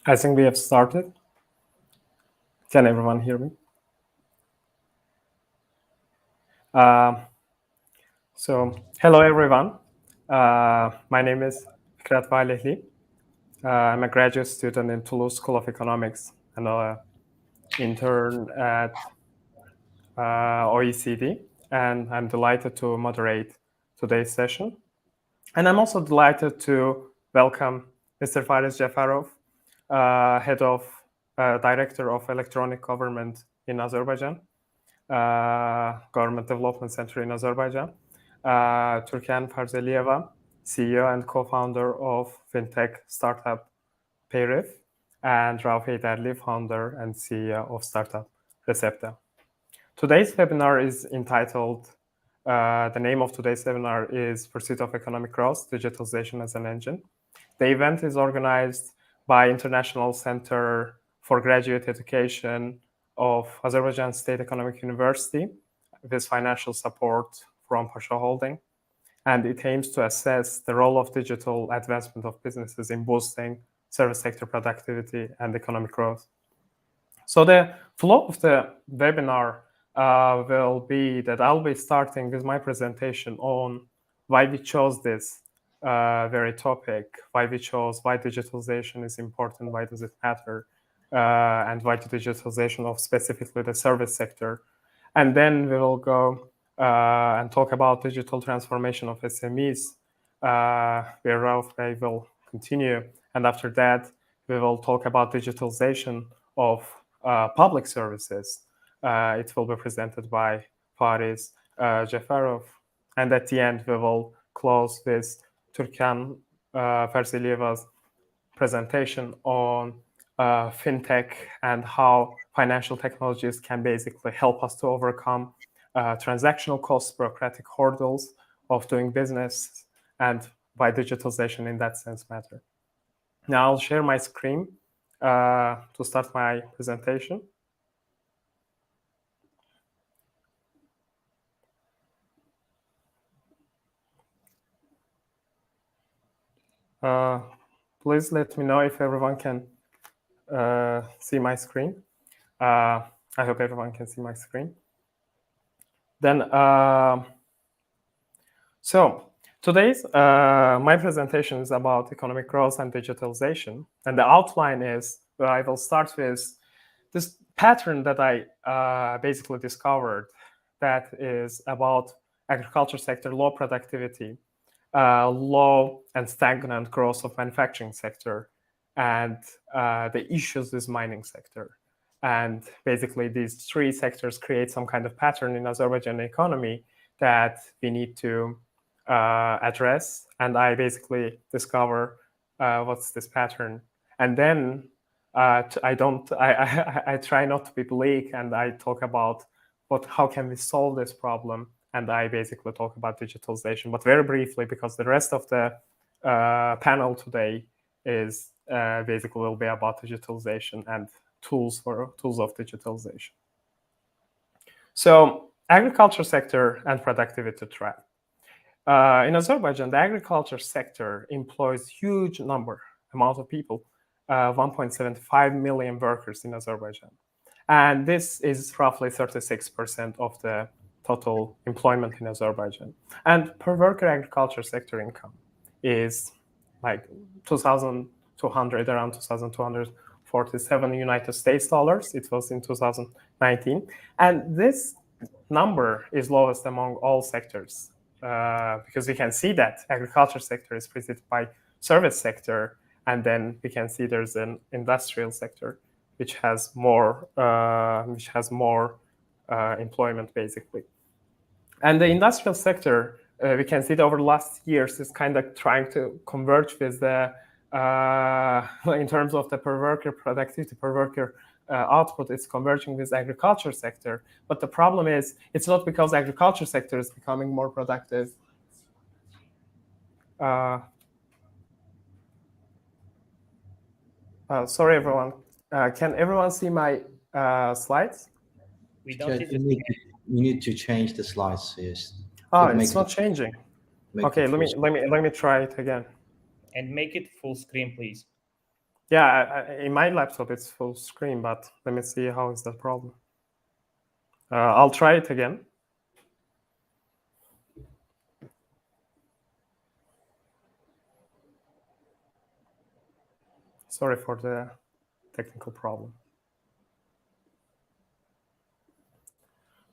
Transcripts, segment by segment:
I think we have started. Can everyone hear me? So, hello everyone. My name is Fikrat Valehli. I'm a graduate student in Toulouse School of Economics and an intern at OECD. And I'm delighted to moderate today's session. And I'm also delighted to welcome Mr. Fariz Jafarov, Director of Electronic Government in Azerbaijan, Government Development Center in Azerbaijan, Turkan Farzaliyeva, CEO and co-founder of Fintech startup Payrif, and Rauf Heydarli, founder and CEO of startup Recepta. Today's webinar is entitled, the name of today's webinar is Pursuit of Economic Growth, Digitalization as an Engine. The event is organized by International Center for Graduate Education of Azerbaijan State Economic University with financial support from Pasha Holding. And it aims to assess the role of digital advancement of businesses in boosting service sector productivity and economic growth. So the flow of the webinar will be that I'll be starting with my presentation on why we chose this very topic, why digitalization is important, why does it matter, and why the digitalization of specifically the service sector. And then we will go and talk about digital transformation of SMEs, where Rauf will continue. And after that, we will talk about digitalization of public services. It will be presented by Fariz Jafarov. And at the end, we will close with Turkan Farzaliyeva's presentation on fintech and how financial technologies can basically help us to overcome transactional costs, bureaucratic hurdles of doing business, and why digitalization in that sense matter. Now I'll share my screen to start my presentation. Please let me know if everyone can see my screen. I hope everyone can see my screen. Then, so today's my presentation is about economic growth and digitalization. And the outline is, I will start with this pattern that I basically discovered that is about agriculture sector, low productivity, low and stagnant growth of manufacturing sector, and the issues with mining sector. And basically these three sectors create some kind of pattern in Azerbaijan economy that we need to address. And I basically discover what's this pattern. And then I try not to be bleak, and I talk about how can we solve this problem. And I basically talk about digitalization, but very briefly, because the rest of the panel today is basically will be about digitalization and tools of digitalization. So agriculture sector and productivity trap. In Azerbaijan, the agriculture sector employs huge amount of people, 1.75 million workers in Azerbaijan. And this is roughly 36% of the total employment in Azerbaijan. And per worker agriculture sector income is like around 2,247 United States dollars. It was in 2019. And this number is lowest among all sectors because we can see that agriculture sector is preceded by service sector. And then we can see there's an industrial sector which has more employment basically. And the industrial sector, we can see that over the last years is kind of trying to converge with the, in terms of the per worker productivity, per worker output, it's converging with agriculture sector. But the problem is, it's not because agriculture sector is becoming more productive. Sorry, everyone. Can everyone see my slides? We don't see the you need to change the slides. Yes. It's not changing. Okay, let me try it again. And make it full screen, please. Yeah, in my laptop it's full screen, but let me see how is that problem. I'll try it again. Sorry for the technical problem.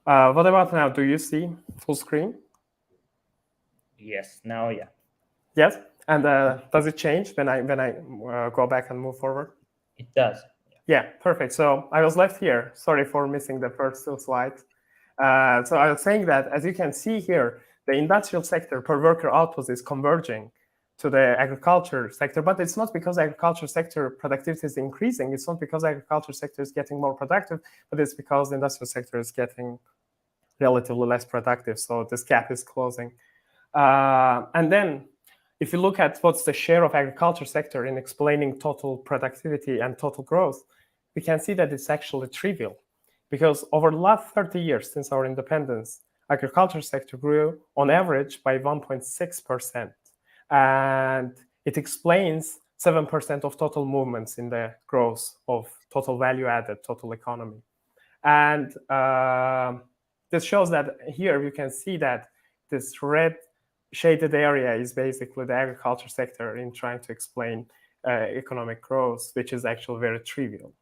What about now? Do you see full screen? Yes, now, yeah. Yes, and does it change when I go back and move forward? It does. Yeah, perfect. So I was left here. Sorry for missing the first two slides. So I was saying that, as you can see here, the industrial sector per worker output is converging to the agriculture sector, but it's not because agriculture sector productivity is increasing. It's not because agriculture sector is getting more productive, but it's because the industrial sector is getting relatively less productive. So this gap is closing. And then if you look at what's the share of agriculture sector in explaining total productivity and total growth, we can see that it's actually trivial, because over the last 30 years since our independence, agriculture sector grew on average by 1.6%. And it explains 7% of total movements in the growth of total value added, total economy. And this shows that here you can see that this red shaded area is basically the agriculture sector in trying to explain economic growth, which is actually very trivial.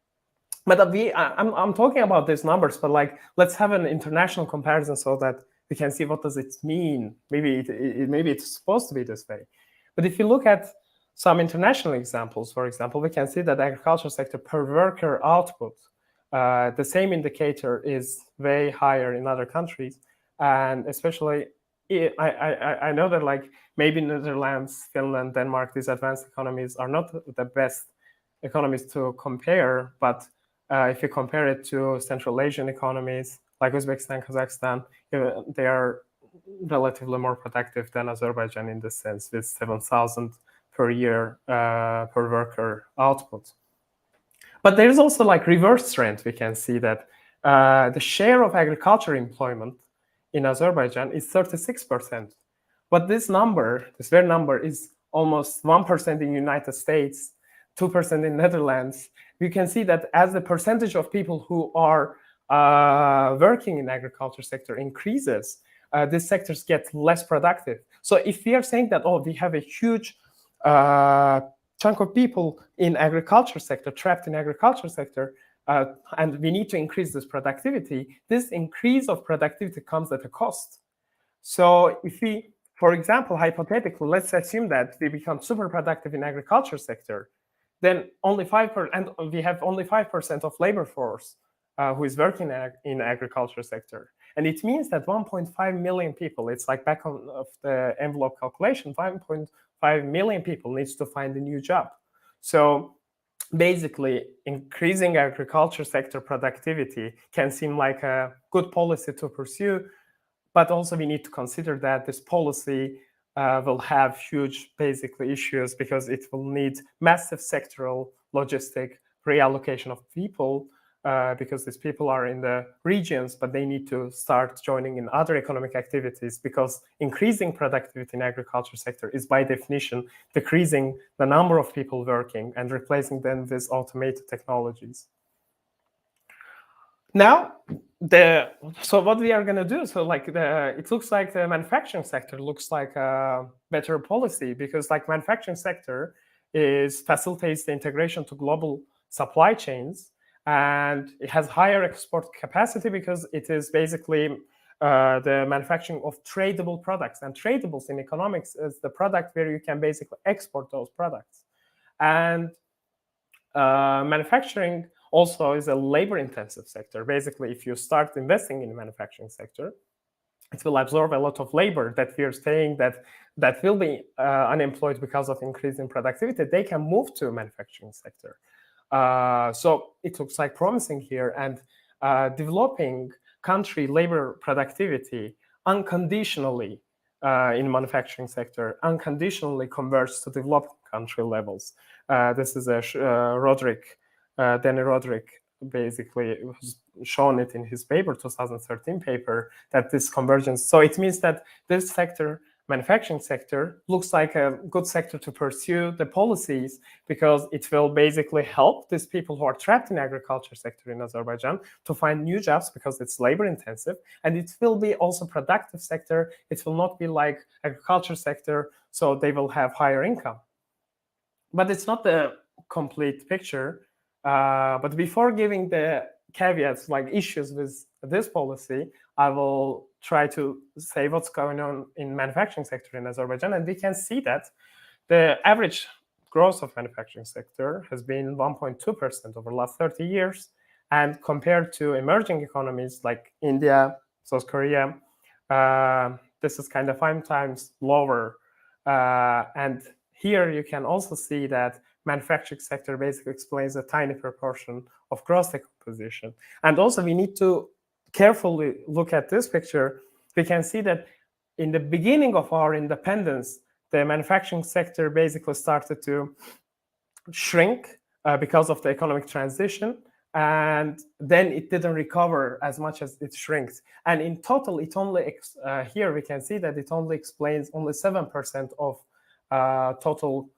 But I'm talking about these numbers, but like, let's have an international comparison so that we can see what does it mean. Maybe it's supposed to be this way. But if you look at some international examples, for example, we can see that the agriculture sector per worker output, the same indicator is way higher in other countries. And especially, I know that like maybe Netherlands, Finland, Denmark, these advanced economies are not the best economies to compare, but if you compare it to Central Asian economies like Uzbekistan, Kazakhstan, they are relatively more productive than Azerbaijan in this sense, with 7,000 per year per worker output. But there's also like reverse trend. We can see that the share of agriculture employment in Azerbaijan is 36%. But this very number is almost 1% in United States, 2% in Netherlands. You can see that as the percentage of people who are working in agriculture sector increases, these sectors get less productive. So if we are saying that, we have a huge chunk of people in agriculture sector, trapped in agriculture sector, and we need to increase this productivity, this increase of productivity comes at a cost. So if we, for example, hypothetically, let's assume that we become super productive in agriculture sector, then only 5%, and we have only 5% of labor force who is working in agriculture sector. And it means that 1.5 million people, it's like back of the envelope calculation, 5.5 million people needs to find a new job. So basically, increasing agriculture sector productivity can seem like a good policy to pursue, but also we need to consider that this policy will have huge basically issues, because it will need massive sectoral logistic reallocation of people, because these people are in the regions, but they need to start joining in other economic activities, because increasing productivity in agriculture sector is by definition decreasing the number of people working and replacing them with automated technologies. Now, so what we are going to do, so like it looks like the manufacturing sector looks like a better policy, because like manufacturing sector facilitates the integration to global supply chains, and it has higher export capacity because it is basically the manufacturing of tradable products. And tradables in economics is the product where you can basically export those products. And manufacturing also is a labor-intensive sector. Basically, if you start investing in the manufacturing sector, it will absorb a lot of labor that we are saying that will be unemployed because of increase in productivity. They can move to manufacturing sector. So it looks like promising here, and developing country labor productivity unconditionally in manufacturing sector unconditionally converts to developed country levels. This is a Danny Roderick basically has shown it in his paper, 2013 paper, that this convergence. So it means that this sector manufacturing sector looks like a good sector to pursue the policies, because it will basically help these people who are trapped in agriculture sector in Azerbaijan to find new jobs, because it's labor intensive, and it will be also productive sector. It will not be like agriculture sector, so they will have higher income. But it's not the complete picture. But before giving the caveats, like issues with this policy, I will try to say what's going on in manufacturing sector in Azerbaijan. And we can see that the average growth of manufacturing sector has been 1.2% over the last 30 years. And compared to emerging economies like India, South Korea, this is kind of 5 times lower. And here you can also see that manufacturing sector basically explains a tiny proportion of gross decomposition. And also we need to carefully look at this picture. We can see that in the beginning of our independence, the manufacturing sector basically started to shrink because of the economic transition. And then it didn't recover as much as it shrinks. And in total, it only, here we can see that it only explains only 7% of total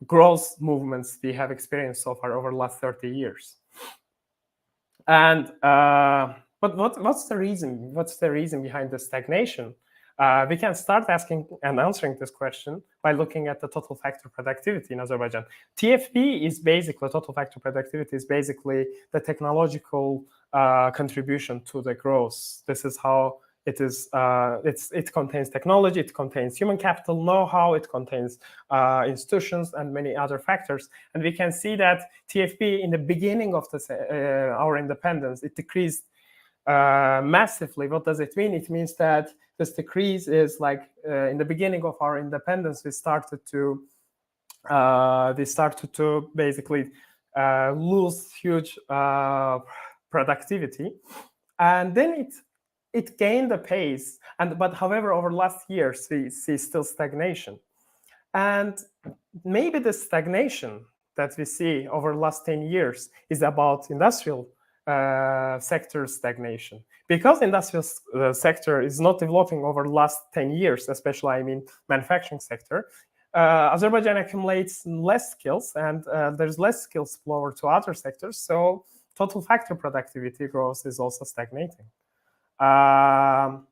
growth movements we have experienced so far over the last 30 years. And but what's the reason? What's the reason behind the stagnation? We can start asking and answering this question by looking at the total factor productivity in Azerbaijan. TFP is basically, total factor productivity is basically the technological contribution to the growth. This is how it is. It contains technology, it contains human capital, know-how, it contains institutions and many other factors. And we can see that TFP in the beginning of our independence, it decreased massively. What does it mean? It means that this decrease is like in the beginning of our independence, we started to basically lose huge productivity, and then it gained a pace. But however, over last years we see still stagnation, and maybe the stagnation that we see over the last 10 years is about industrial sector stagnation, because industrial sector is not developing over the last 10 years, especially I mean manufacturing sector. Azerbaijan accumulates less skills, and there's less skills flow over to other sectors, so total factor productivity growth is also stagnating. And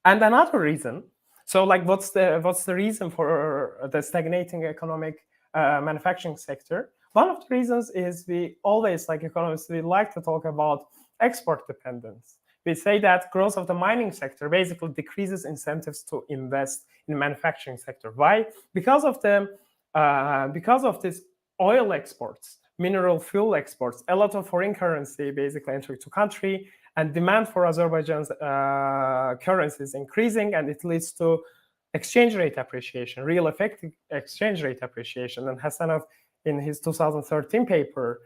another reason, so like what's the reason for the stagnating economic manufacturing sector? One of the reasons is we always, like economists, we like to talk about export dependence. We say that growth of the mining sector basically decreases incentives to invest in the manufacturing sector. Why? Because of this oil exports, mineral fuel exports, a lot of foreign currency basically entering to country, and demand for Azerbaijan's currency is increasing, and it leads to exchange rate appreciation, real effective exchange rate appreciation. And Hasanov, in his 2013 paper,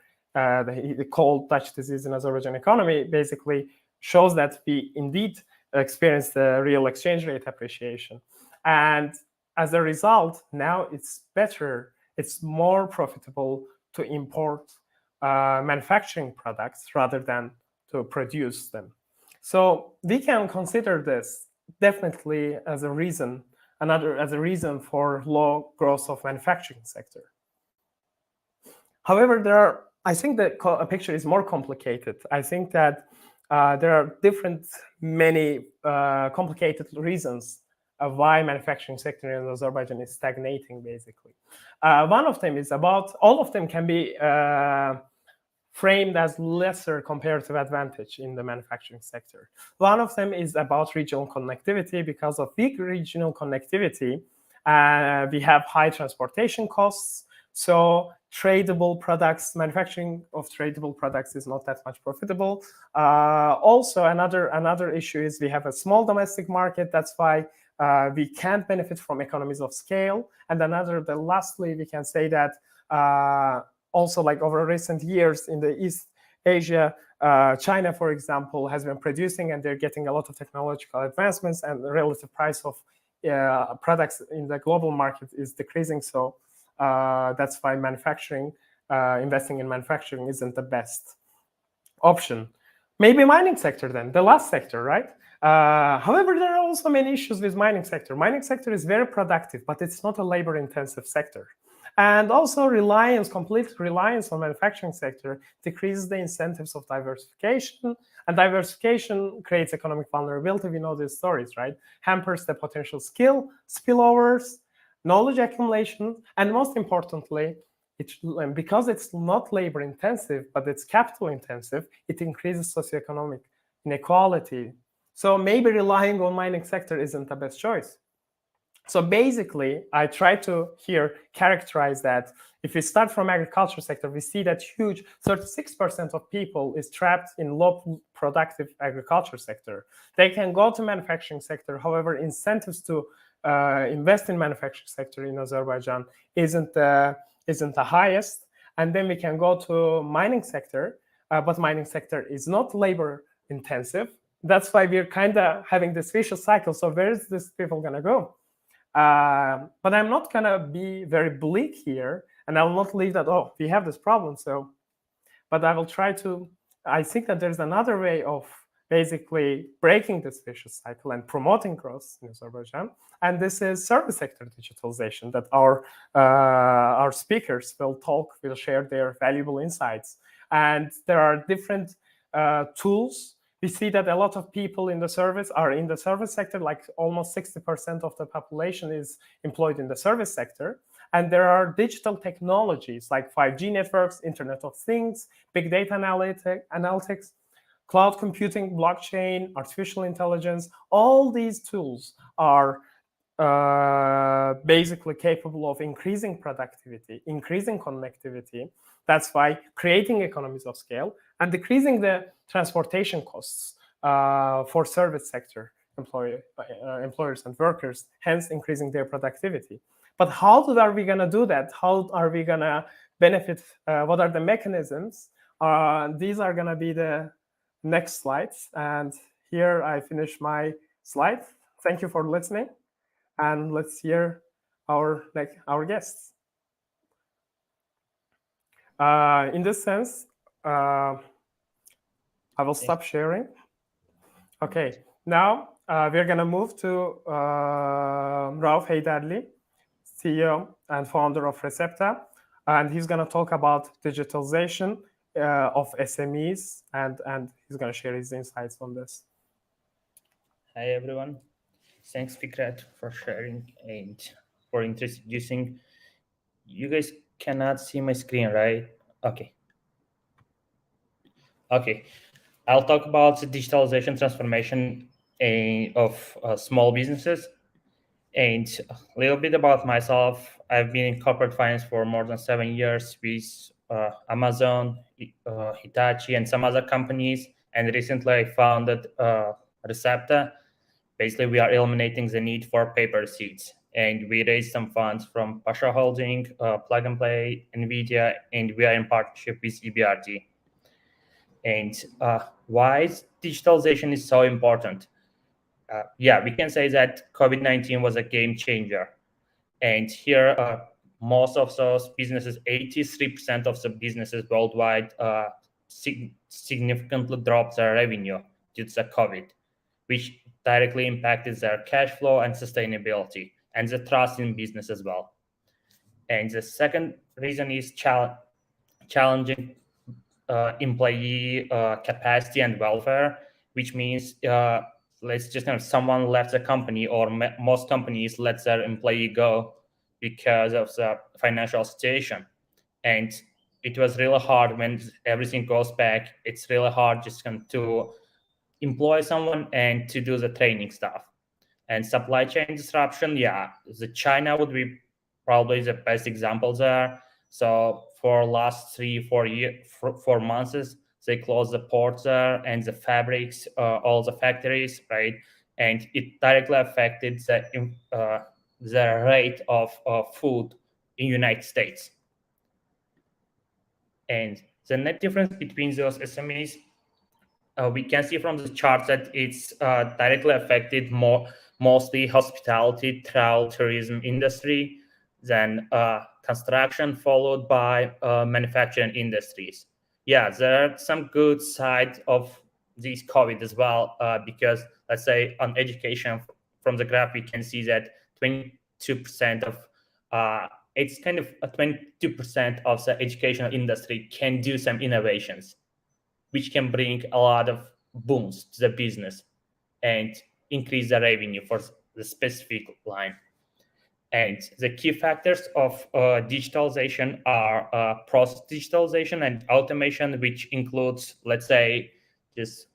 he called Dutch Disease in Azerbaijan Economy, basically shows that we indeed experienced the real exchange rate appreciation. And as a result, now it's better, it's more profitable to import manufacturing products rather than to produce them. So we can consider this definitely as a reason, as a reason for low growth of manufacturing sector. However, I think the picture is more complicated. I think that there are many complicated reasons of why manufacturing sector in Azerbaijan is stagnating, basically. One of them is about, all of them can be framed as lesser comparative advantage in the manufacturing sector. One of them is about regional connectivity. Because of weak regional connectivity, we have high transportation costs. So tradable products, manufacturing of tradable products is not that much profitable. Also, another issue is we have a small domestic market. That's why we can't benefit from economies of scale. And lastly, we can say that also, like over recent years in the East Asia, China, for example, has been producing, and they're getting a lot of technological advancements, and the relative price of products in the global market is decreasing. So that's why investing in manufacturing isn't the best option. Maybe mining sector then, the last sector, right? However, there are also many issues with mining sector. Mining sector is very productive, but it's not a labor-intensive sector. And also complete reliance on manufacturing sector decreases the incentives of diversification, and diversification creates economic vulnerability. We know these stories, right? Hampers the potential skill, spillovers, knowledge accumulation, and most importantly, because it's not labor intensive, but it's capital intensive, it increases socioeconomic inequality. So maybe relying on mining sector isn't the best choice. So basically, I try to here characterize that if we start from agriculture sector, we see that huge 36% of people is trapped in low productive agriculture sector. They can go to manufacturing sector. However, incentives to invest in manufacturing sector in Azerbaijan isn't the highest. And then we can go to mining sector, but mining sector is not labor intensive. That's why we're kind of having this vicious cycle. So where is this people gonna go? But I'm not gonna be very bleak here, and I will not leave that, oh, we have this problem. So, but I will try to, I think that there's another way of basically breaking this vicious cycle and promoting growth in Azerbaijan. And this is service sector digitalization that our speakers will share their valuable insights. And there are different tools. We see that a lot of people in the service are in the service sector, like almost 60% of the population is employed in the service sector. And there are digital technologies like 5G networks, Internet of Things, big data analytics, cloud computing, blockchain, artificial intelligence. All these tools are basically capable of increasing productivity, increasing connectivity. That's why creating economies of scale and decreasing the transportation costs for service sector employers and workers, hence increasing their productivity. But how are we going to do that? How are we going to benefit? What are the mechanisms? These are going to be the next slides. And here I finish my slide. Thank you for listening. And let's hear our guests. In this sense, I will stop sharing. Okay, now we're going to move to Rauf Heydarli, CEO and founder of Recepta, and he's going to talk about digitalization of SMEs, and he's going to share his insights on this. Hi, everyone. Thanks, Fikrat, for sharing and for introducing. You guys cannot see my screen, right? Okay. I'll talk about the digitalization transformation of small businesses, and a little bit about myself. I've been in corporate finance for more than 7 years with Amazon, Hitachi, and some other companies. And recently I founded Recepta. Basically, we are eliminating the need for paper receipts. And we raised some funds from Pasha Holding, Plug and Play, NVIDIA, and we are in partnership with EBRD. And why digitalization is so important? We can say that COVID-19 was a game changer. And here, most of those businesses, 83% of the businesses worldwide significantly dropped their revenue due to the COVID, which directly impacted their cash flow and sustainability and the trust in business as well. And the second reason is challenging employee capacity and welfare, which means let's just someone left the company, or most companies let their employee go because of the financial situation. And it was really hard when everything goes back. It's really hard just to employ someone and to do the training stuff. And supply chain disruption, the China would be probably the best example there. So for last 4 months, they closed the ports there and the fabrics, all the factories, right? And it directly affected the rate of food in United States. And the net difference between those SMEs, we can see from the chart that it's directly affected mostly hospitality, travel, tourism industry, then construction, followed by manufacturing industries. There are some good side of this COVID as well, because let's say on education, from the graph, we can see that 22% of it's kind of 22% of the educational industry can do some innovations, which can bring a lot of booms to the business and increase the revenue for the specific line. And the key factors of digitalization are process digitalization and automation, which includes, let's say, just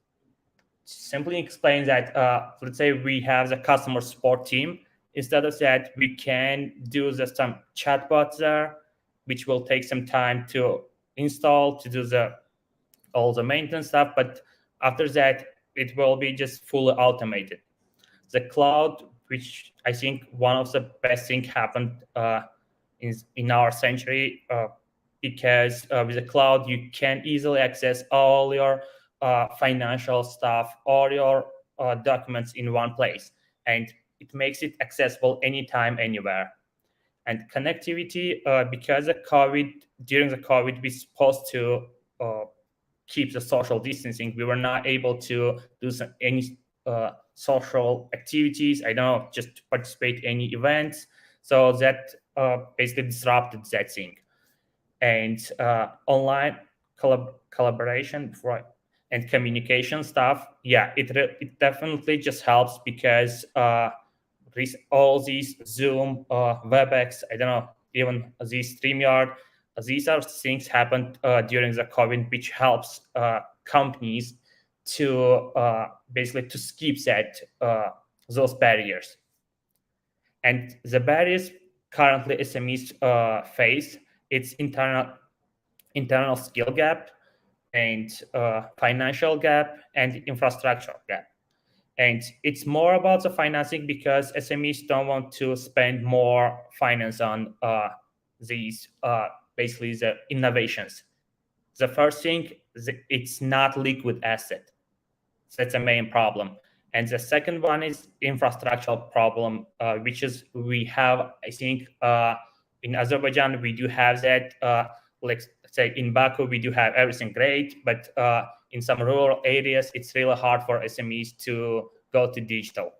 simply explain that, let's say we have the customer support team. Instead of that, we can do some chatbots there, which will take some time to install, to do all the maintenance stuff. But after that, it will be just fully automated. The cloud, which I think one of the best things happened in our century, because with the cloud, you can easily access all your financial stuff, all your documents in one place. And it makes it accessible anytime, anywhere. And connectivity, because during the COVID, we're supposed to keep the social distancing. We were not able to do any social activities. I don't know, just participate in any events. So that basically disrupted that thing. And online collaboration and communication stuff, yeah, it definitely just helps because all these Zoom, WebEx, I don't know, even these StreamYard, these are things happened during the COVID, which helps companies to basically to skip those barriers. And the barriers currently SMEs face, it's internal skill gap and financial gap and infrastructure gap. And it's more about the financing because SMEs don't want to spend more finance on these basically the innovations. The first thing, it's not liquid asset. So that's the main problem. And the second one is infrastructural problem, which is we have, I think, in Azerbaijan, we do have that. Like, say, in Baku, we do have everything great, but in some rural areas, it's really hard for SMEs to go to digital.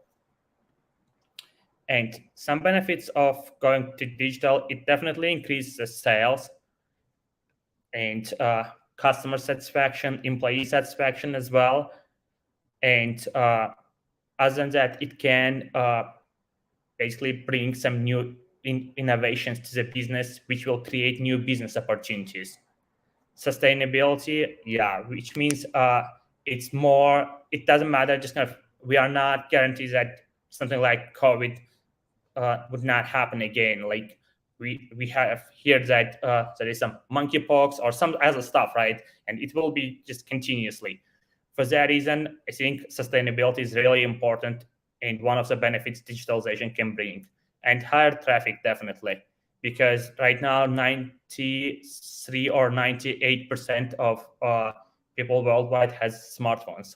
And some benefits of going to digital, it definitely increases the sales and customer satisfaction, employee satisfaction as well. And other than that, it can basically bring some new innovations to the business, which will create new business opportunities. Sustainability, yeah, which means it's more, it doesn't matter, just kind of, we are not guaranteed that something like COVID would not happen again. Like we have heard that there is some monkeypox or some other stuff, right? And it will be just continuously. For that reason, I think sustainability is really important and one of the benefits digitalization can bring. And higher traffic, definitely, because right now 93 or 98% of people worldwide has smartphones.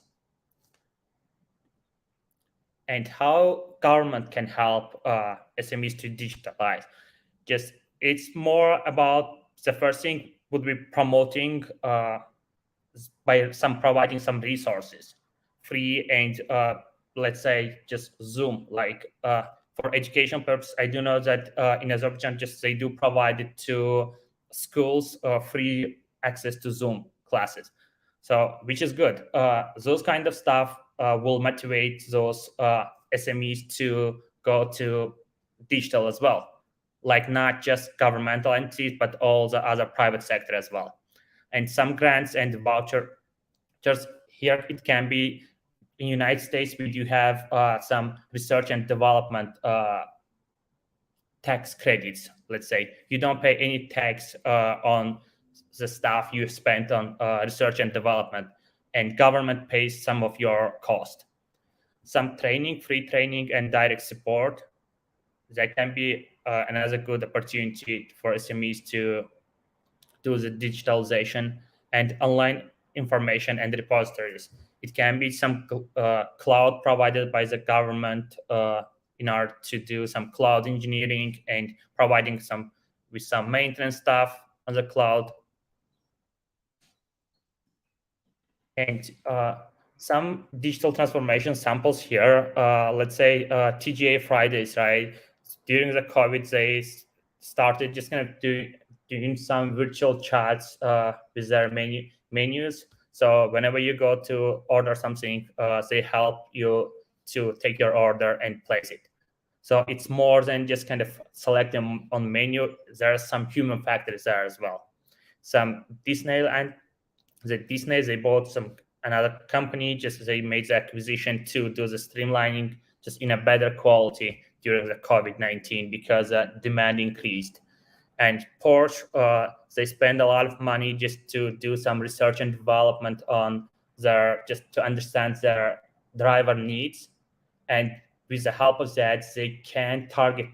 And how government can help SMEs to digitalize? Just it's more about the first thing would be promoting by providing some resources, free and let's say just Zoom, like for education purpose. I do know that in Azerbaijan, just they do provide it to schools free access to Zoom classes, so which is good. Those kind of stuff will motivate those SMEs to go to digital as well, like not just governmental entities, but all the other private sector as well. And some grants and vouchers here, it can be in United States, we do have some research and development tax credits. Let's say you don't pay any tax on the stuff you spent on research and development, and government pays some of your cost. Some training, free training and direct support, that can be another good opportunity for SMEs to do the digitalization. And online information and repositories. It can be some cloud provided by the government in order to do some cloud engineering and providing some maintenance stuff on the cloud. And some digital transformation samples here. Let's say TGA Fridays, right? During the COVID, they started just kind of doing some virtual chats with their menus. So whenever you go to order something, they help you to take your order and place it. So it's more than just kind of selecting on menu. There are some human factors there as well. Some Disney, they bought another company, just they made the acquisition to do the streamlining just in a better quality during the COVID-19 because demand increased. And Porsche, they spend a lot of money just to do some research and development on just to understand their driver needs. And with the help of that, they can target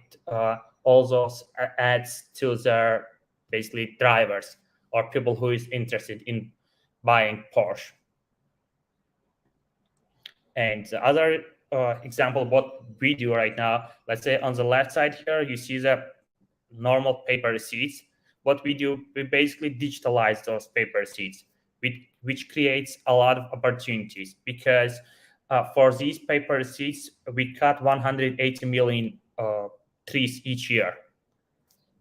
all those ads to their basically drivers or people who is interested in buying Porsche. And the other example of what we do right now, let's say on the left side here, you see the normal paper receipts. What we do, we basically digitalize those paper receipts, which creates a lot of opportunities because for these paper receipts, we cut 180 million trees each year.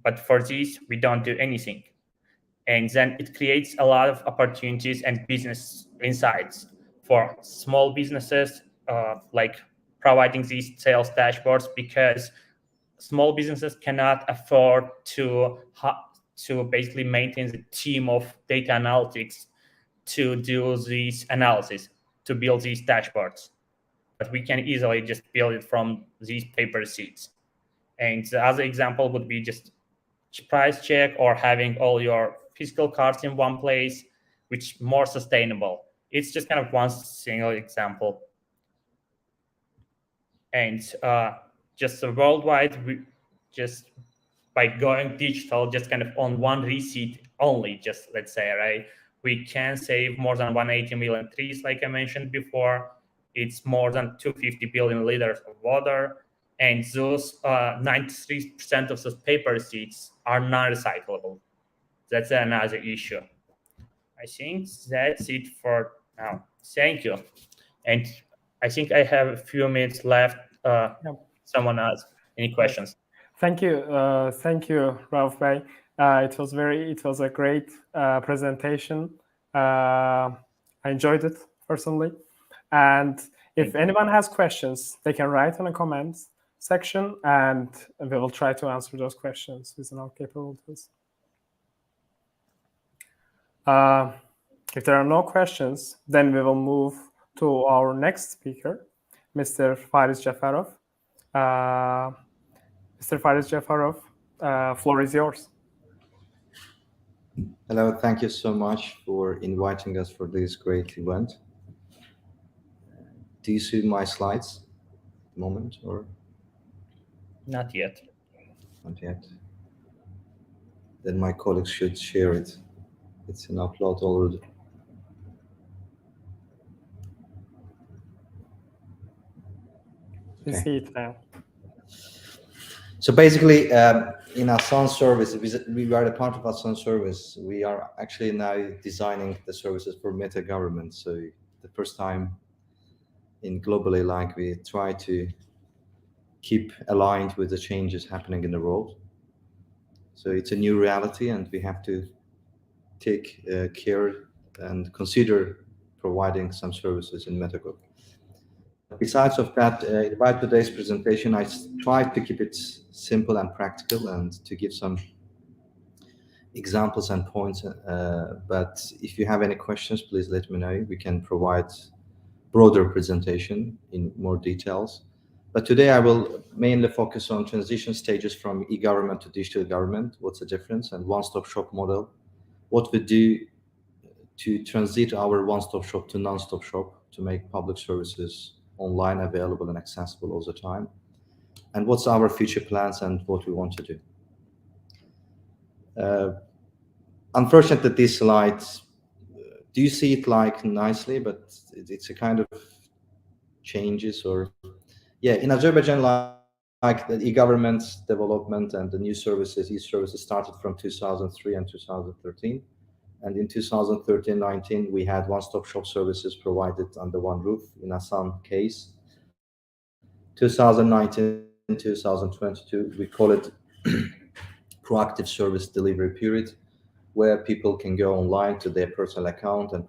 But for these, we don't do anything. And then it creates a lot of opportunities and business insights for small businesses, like providing these sales dashboards, because small businesses cannot afford to basically maintain the team of data analytics to do these analysis, to build these dashboards. But we can easily just build it from these paper receipts. And the other example would be just price check or having all your physical cards in one place, which is more sustainable. It's just kind of one single example. And just worldwide, we just by going digital, just kind of on one receipt only, just let's say, right, we can save more than 180 million trees, like I mentioned before. It's more than 250 billion liters of water. And those 93% of those paper receipts are non-recyclable. That's another issue. I think that's it for now. Thank you. And I think I have a few minutes left. Someone else, any questions? Thank you, Rauf Bey. It was a great presentation. I enjoyed it personally. And if anyone has questions, they can write in the comments section, and we will try to answer those questions within our capabilities. If there are no questions, then we will move to our next speaker, Mr. Fariz Jafarov. Mr. Fariz Jafarov, floor is yours. Hello, thank you so much for inviting us for this great event. Do you see my slides at the moment, or? Not yet. Not yet. Then my colleagues should share it. It's in upload already. You see it now. So basically, in our Sun service, we are a part of our Sun service. We are actually now designing the services for meta government. So the first time in globally, like, we try to keep aligned with the changes happening in the world. So it's a new reality, and we have to take care and consider providing some services in MetaGov. Besides of that, by today's presentation, I tried to keep it simple and practical and to give some examples and points. But if you have any questions, please let me know. We can provide broader presentation in more details. But today I will mainly focus on transition stages from e-government to digital government. What's the difference? And one-stop shop model. What we do to transit our one-stop shop to non-stop shop to make public services online, available and accessible all the time. And what's our future plans and what we want to do. Unfortunately, this slide, do you see it like nicely, but it's a kind of changes or, yeah, in Azerbaijan, like the e-government development and the new services, e-services started from 2003 and 2013. And in 2013-19, we had one-stop shop services provided under one roof in Hasan case. 2019-2022, we call it proactive service delivery period, where people can go online to their personal account and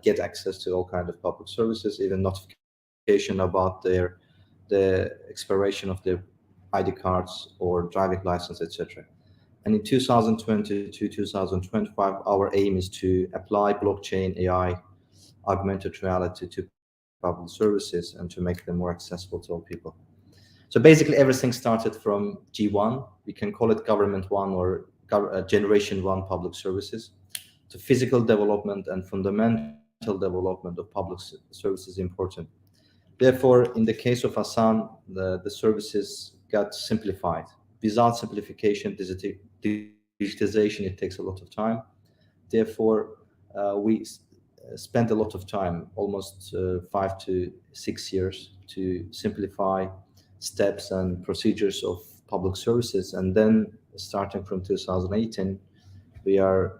get access to all kinds of public services, even notification about the expiration of their ID cards or driving license, etc. And in 2020-2025, our aim is to apply blockchain, AI, augmented reality to public services and to make them more accessible to all people. So basically everything started from G1, we can call it government one or generation one public services, to physical development and fundamental development of public services important. Therefore, in the case of Hasan, the services got simplified. Without simplification, digitization, it takes a lot of time. Therefore, we spent a lot of time, almost 5 to 6 years, to simplify steps and procedures of public services. And then starting from 2018, we are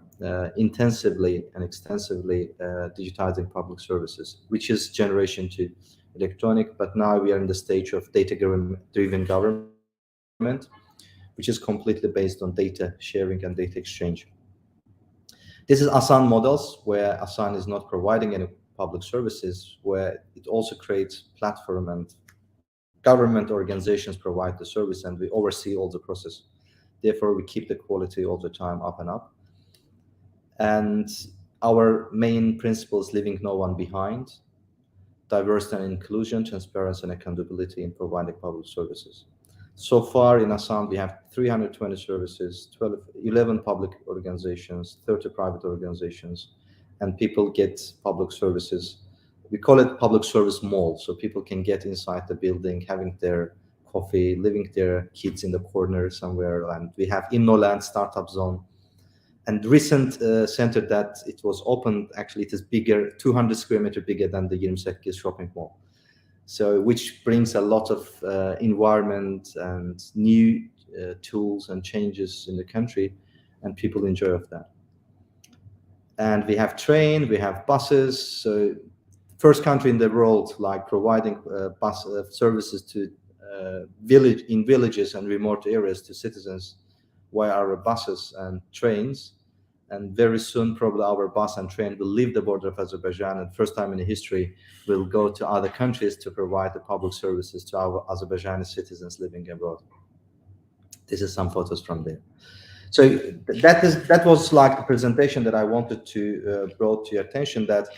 intensively and extensively digitizing public services, which is generation to electronic, but now we are in the stage of data-driven government, which is completely based on data sharing and data exchange. This is Hasan models, where Hasan is not providing any public services, where it also creates platform and government organizations provide the service and we oversee all the process. Therefore, we keep the quality all the time up and up. And our main principle is leaving no one behind, diversity and inclusion, transparency and accountability in providing public services. So far in Hasan, we have 320 services, 11 public organizations, 30 private organizations, and people get public services. We call it public service mall, so people can get inside the building, having their coffee, leaving their kids in the corner somewhere. And we have Innoland startup zone. And recent center that it was opened, actually it is bigger, 200 square meter bigger than the 28 shopping mall. So which brings a lot of environment and new tools and changes in the country, and people enjoy of that. And we have train, we have buses. So first country in the world like providing bus services to villages and remote areas to citizens via our buses and trains. And very soon, probably our bus and train will leave the border of Azerbaijan, and first time in history, we'll go to other countries to provide the public services to our Azerbaijani citizens living abroad. This is some photos from there. So that was like the presentation that I wanted to brought to your attention, that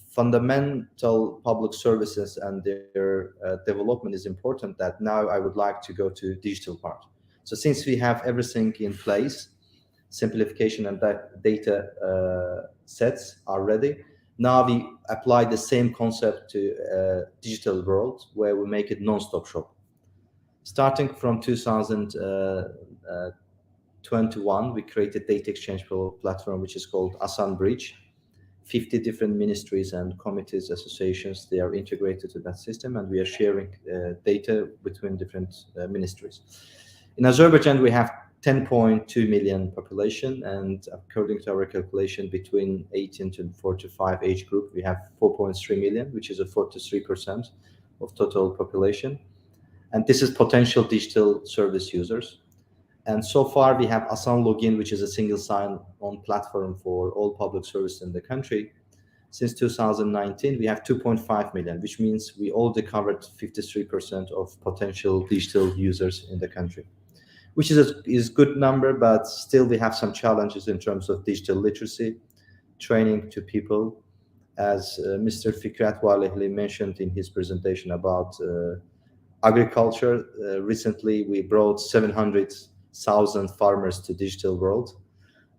fundamental public services and their development is important. That now I would like to go to digital part. So since we have everything in place, simplification and data sets are ready. Now we apply the same concept to digital world, where we make it non-stop shop. Starting from 2021, we created data exchange platform, which is called Hasan Bridge. 50 different ministries and committees, associations, they are integrated to that system, and we are sharing data between different ministries. In Azerbaijan, we have 10.2 million population, and according to our calculation, between 18 to 45 age group, we have 4.3 million, which is a 43% of total population. And this is potential digital service users. And so far we have Hasan Login, which is a single sign-on platform for all public services in the country. Since 2019, we have 2.5 million, which means we already covered 53% of potential digital users in the country, which is a good number, but still we have some challenges in terms of digital literacy, training to people. As Mr. Fikrat Valehli mentioned in his presentation about agriculture, recently we brought 700,000 farmers to digital world,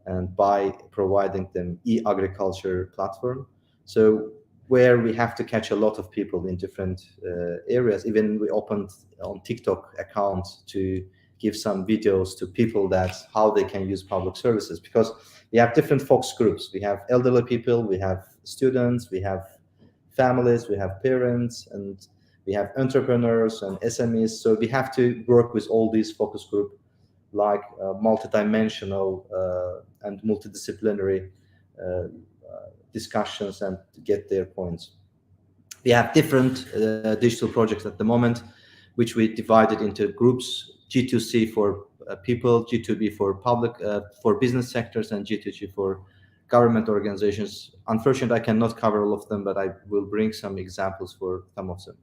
and by providing them e-agriculture platform. So where we have to catch a lot of people in different areas. Even we opened on TikTok account to give some videos to people that how they can use public services, because we have different focus groups. We have elderly people, we have students, we have families, we have parents, and we have entrepreneurs and SMEs. So we have to work with all these focus groups, like multidimensional and multidisciplinary discussions and get their points. We have different digital projects at the moment, which we divided into groups: G2C for people, G2B for public, for business sectors, and G2G for government organizations. Unfortunately, I cannot cover all of them, but I will bring some examples for some of them.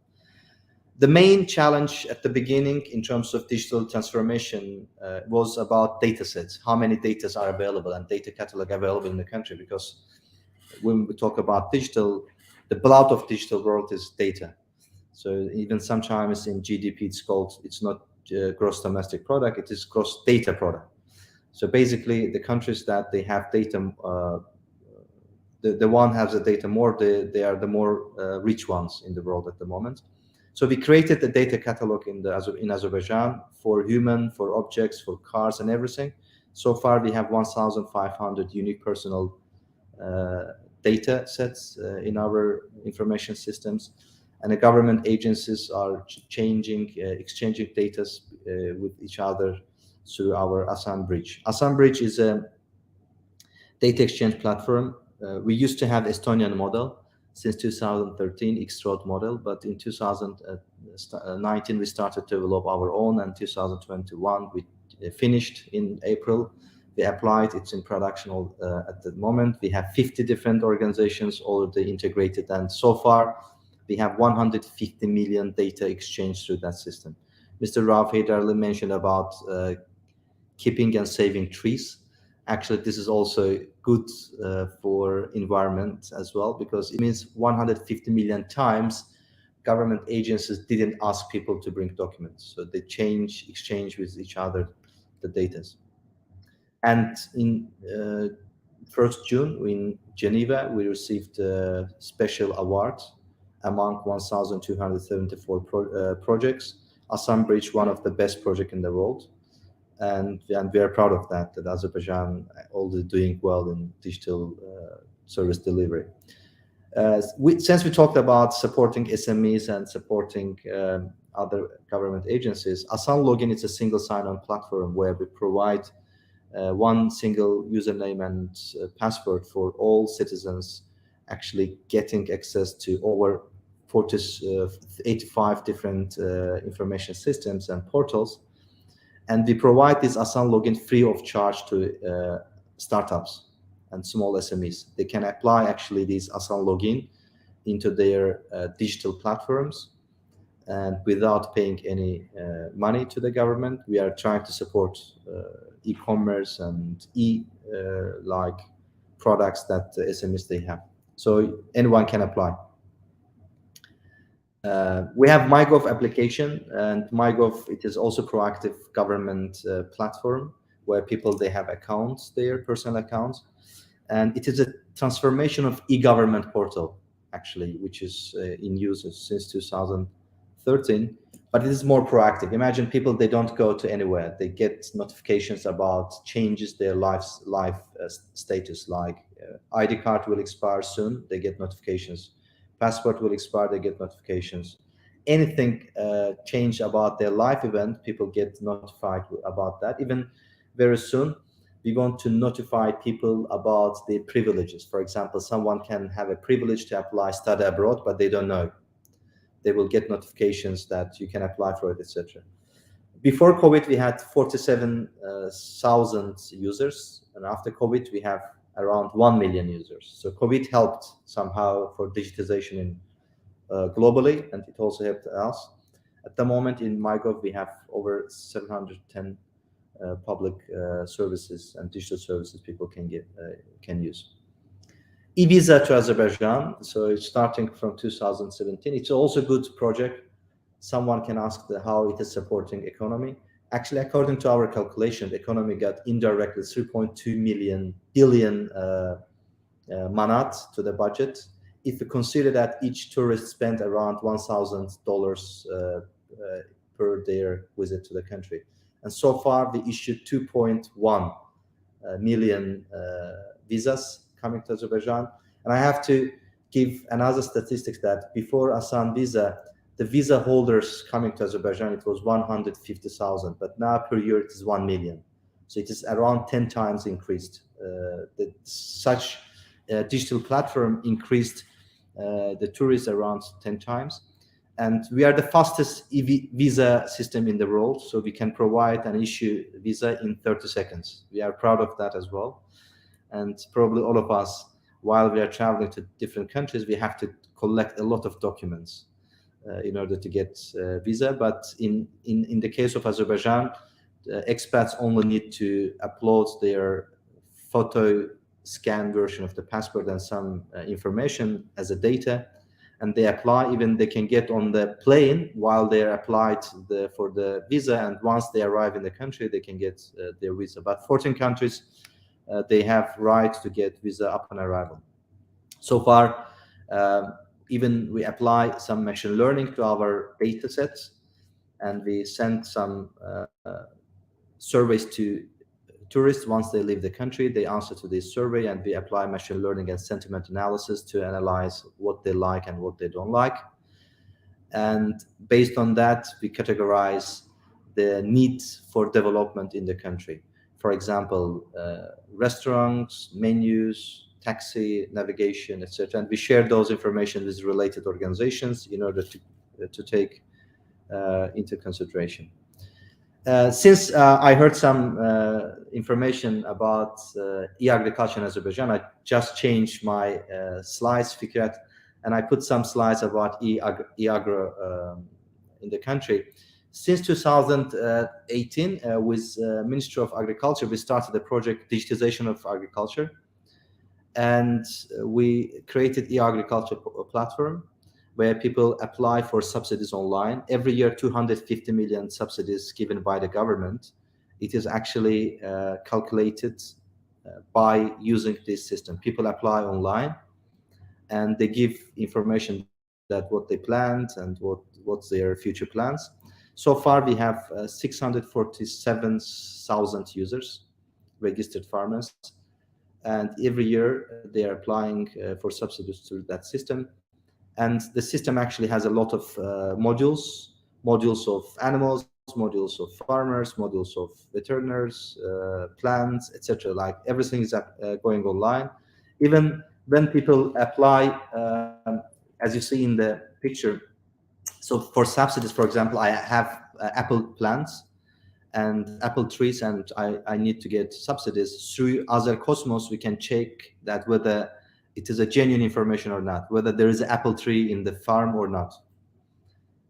The main challenge at the beginning in terms of digital transformation was about data sets, how many data are available and data catalog available in the country, because when we talk about digital, the blood of digital world is data. So even sometimes in GDP, it's not gross domestic product, it is gross data product. So basically the countries that they have data, the one has the data more, they are the more rich ones in the world at the moment. So we created the data catalog in Azerbaijan for human, for objects, for cars and everything. So far we have 1,500 unique personal data sets in our information systems, and the government agencies are exchanging data with each other through our Asan Bridge. Asan Bridge is a data exchange platform. We used to have Estonian model since 2013, X-Road model, but in 2019 we started to develop our own, and 2021 we finished in April. We applied, it's in production at the moment. We have 50 different organizations already integrated, and so far we have 150 million data exchanged through that system. Mr. Rauf Heydarli mentioned about keeping and saving trees. Actually, this is also good for environment as well, because it means 150 million times government agencies didn't ask people to bring documents. So they exchange with each other the data. And in 1st June in Geneva, we received a special award among 1,274 projects. Asan Bridge, one of the best projects in the world. And we are proud of that Azerbaijan already doing well in digital service delivery. Since we talked about supporting SMEs and supporting other government agencies, Asan Login is a single sign-on platform where we provide one single username and password for all citizens, actually getting access to over 85 different information systems and portals. And we provide this Asan Login free of charge to startups and small SMEs. They can apply actually this Asan Login into their digital platforms, and without paying any money to the government. We are trying to support e-commerce and like products that the SMEs they have. So anyone can apply. We have MyGov application, and MyGov, it is also proactive government platform where people, they have accounts, their personal accounts, and it is a transformation of e-government portal actually, which is in use since 2013, but it is more proactive. Imagine people, they don't go to anywhere, they get notifications about changes their life status, like ID card will expire soon, they get notifications. Passport will expire, they get notifications. Anything change about their life event, people get notified about that. Even very soon, we want to notify people about their privileges. For example, someone can have a privilege to apply study abroad, but they don't know. They will get notifications that you can apply for it, etc. Before COVID, we had 47,000 users, and after COVID, we have around 1 million users. So COVID helped somehow for digitization in globally, and it also helped us. At the moment in MyGov, we have over 710 public services and digital services people can use. E-visa to Azerbaijan, so it's starting from 2017. It's also a good project. Someone can ask how it is supporting economy. Actually, according to our calculation, the economy got indirectly 3.2 billion manat to the budget. If you consider that each tourist spent around $1,000 per their visit to the country. And so far, we issued 2.1 million visas coming to Azerbaijan. And I have to give another statistics that before Asan visa, the visa holders coming to Azerbaijan, it was 150,000, but now per year it is 1 million. So it is around 10 times increased. Such digital platform increased the tourists around 10 times. And we are the fastest visa system in the world, so we can provide and issue visa in 30 seconds. We are proud of that as well. And probably all of us, while we are traveling to different countries, we have to collect a lot of documents in order to get visa. But in the case of Azerbaijan, expats only need to upload their photo scan version of the passport and some information as a data, and they apply. Even they can get on the plane while they're applied for the visa, and once they arrive in the country, they can get their visa. But 14 countries, they have right to get visa upon arrival. So far, even we apply some machine learning to our data sets, and we send some surveys to tourists. Once they leave the country, they answer to this survey, and we apply machine learning and sentiment analysis to analyze what they like and what they don't like. And based on that, we categorize the needs for development in the country. For example, restaurants, menus, taxi, navigation, etc. And we share those information with related organizations in order to take into consideration. Since I heard some information about e-agriculture in Azerbaijan, I just changed my slides, Fikrat, and I put some slides about e-agro in the country. Since 2018, with Ministry of Agriculture, we started the project Digitalization of Agriculture, and we created e-agriculture platform where people apply for subsidies online. Every year, 250 million subsidies given by the government. It is actually calculated by using this system. People apply online, and they give information that what they planned and what's their future plans. So far, we have 647,000 users, registered farmers, and every year they are applying for subsidies through that system. And the system actually has a lot of modules of animals, modules of farmers, modules of veterinarians, plants, etc. Like everything is going online. Even when people apply, as you see in the picture, so for subsidies, for example, I have apple plants and apple trees, and I need to get subsidies. Through Azercosmos, we can check that whether it is a genuine information or not, whether there is an apple tree in the farm or not.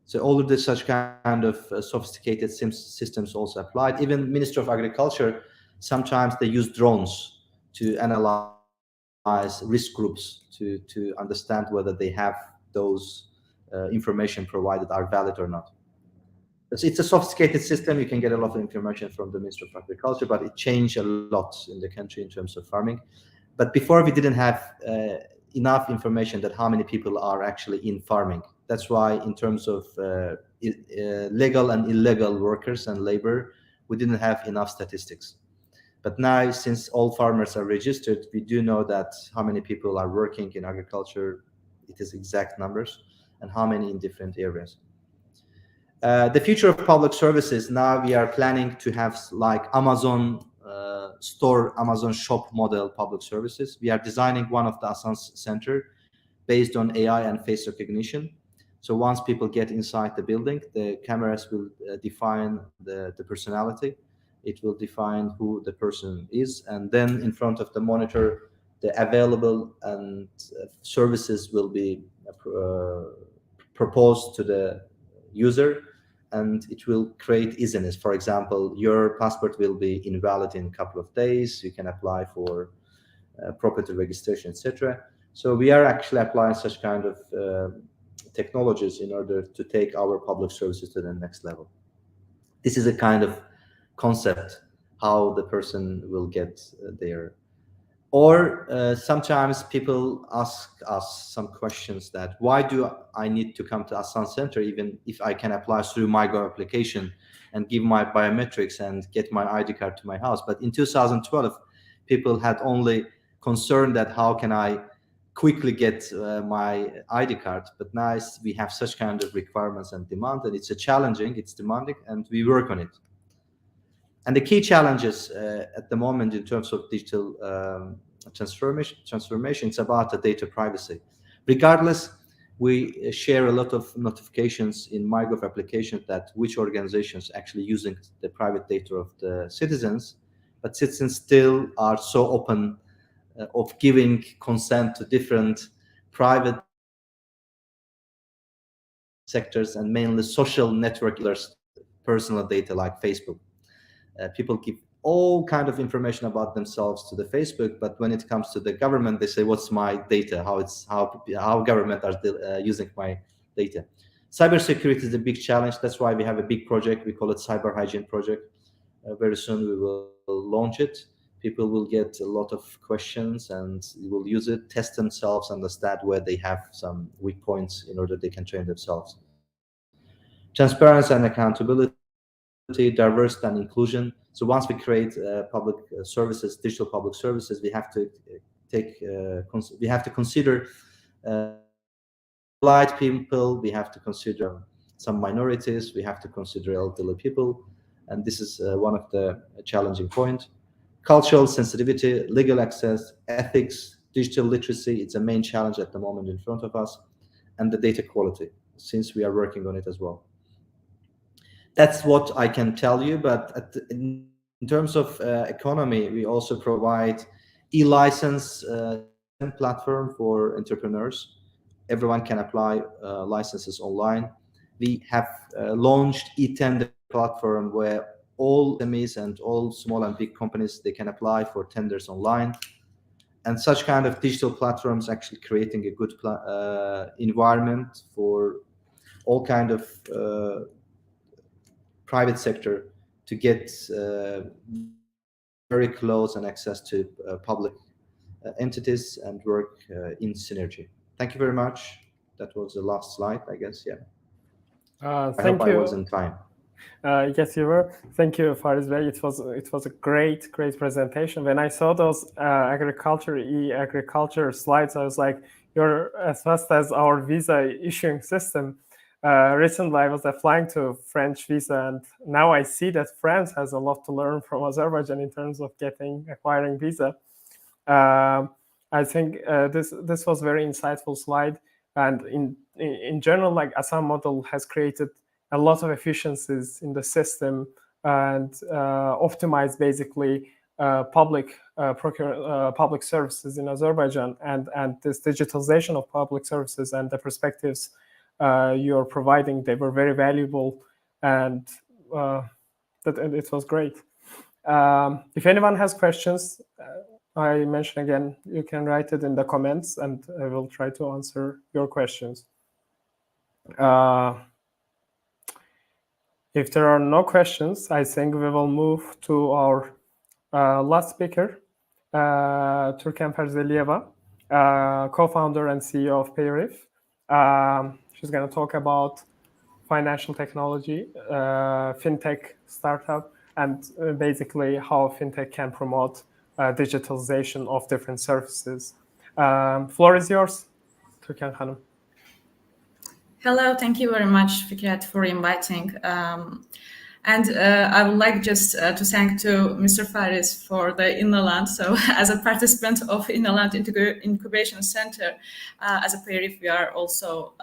So all of this such kind of sophisticated systems also applied. Even Ministry of Agriculture, sometimes they use drones to analyze risk groups to understand whether they have those information provided are valid or not. It's a sophisticated system. You can get a lot of information from the Ministry of Agriculture, but it changed a lot in the country in terms of farming. But before, we didn't have enough information that how many people are actually in farming. That's why in terms of legal and illegal workers and labor, we didn't have enough statistics. But now, since all farmers are registered, we do know that how many people are working in agriculture. It is exact numbers, and how many in different areas. The future of public services, now we are planning to have like Amazon store, Amazon shop model public services. We are designing one of the Asans Center based on AI and face recognition. So once people get inside the building, the cameras will define the personality. It will define who the person is. And then in front of the monitor, the available and services will be proposed to the user, and it will create easiness. For example, your passport will be invalid in a couple of days. You can apply for property registration, etc. So we are actually applying such kind of technologies in order to take our public services to the next level. This is a kind of concept how the person will get there. Or sometimes people ask us some questions that why do I need to come to Aslan Center even if I can apply through MyGov application and give my biometrics and get my ID card to my house. But in 2012, people had only concern that how can I quickly get my ID card. But now we have such kind of requirements and demand, and it's challenging, it's demanding, and we work on it. And the key challenges at the moment in terms of digital transformation. It's about the data privacy. Regardless, we share a lot of notifications in MyGov applications that which organizations actually using the private data of the citizens, but citizens still are so open of giving consent to different private sectors and mainly social network personal data like Facebook. People give all kind of information about themselves to the Facebook, but when it comes to the government, they say, "What's my data? How government are using my data?" Cybersecurity is a big challenge. That's why we have a big project. We call it Cyber Hygiene Project. Very soon we will launch it. People will get a lot of questions and will use it, test themselves, understand where they have some weak points in order they can train themselves. Transparency and accountability, diversity and inclusion. So once we create public services, digital public services, we have to consider blind people, we have to consider some minorities, we have to consider elderly people, and this is one of the challenging points. Cultural sensitivity, legal access, ethics, digital literacy, it's a main challenge at the moment in front of us, and the data quality, since we are working on it as well. That's what I can tell you, but in terms of economy, we also provide e-license platform for entrepreneurs. Everyone can apply licenses online. We have launched e-tender platform where all SMEs and all small and big companies, they can apply for tenders online. And such kind of digital platforms actually creating a good environment for all kind of private sector to get very close and access to public entities and work in synergy. Thank you very much. That was the last slide, I guess. Yeah. Thank you. I was in time. Yes, you were. Thank you, Fariz Bey. It was a great presentation. When I saw those agriculture slides, I was like, you're as fast as our visa issuing system. Recently, I was applying to French visa, and now I see that France has a lot to learn from Azerbaijan in terms of acquiring visa. I think this was very insightful slide, and in general, like ISCEMR model has created a lot of efficiencies in the system and optimized basically public services in Azerbaijan, and this digitalization of public services and the perspectives you're providing, they were very valuable, and it was great. If anyone has questions, I mention again, you can write it in the comments and I will try to answer your questions. If there are no questions, I think we will move to our last speaker, Turkan Farzaliyeva, co-founder and CEO of Payrif. She's going to talk about financial technology, fintech startup, and basically how fintech can promote digitalization of different services. Floor is yours, Turkan Hanım. Hello, thank you very much, Fikrat, for inviting. And I would like just to thank to Mr. Fariz for the Innaland. So as a participant of Innaland Incubation Center, as a Payrif, we are also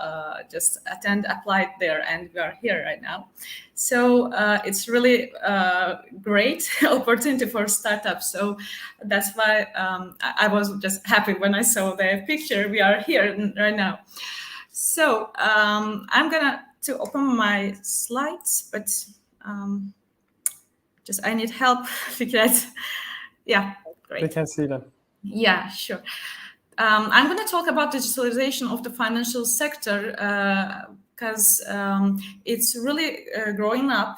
just applied there, and we are here right now. So it's really a great opportunity for startups. So that's why I was just happy when I saw the picture. We are here right now. So I'm gonna open my slides, but just I need help, Fikrat. Yeah, great. We can see them. Yeah, sure. I'm going to talk about digitalization of the financial sector because it's really growing up,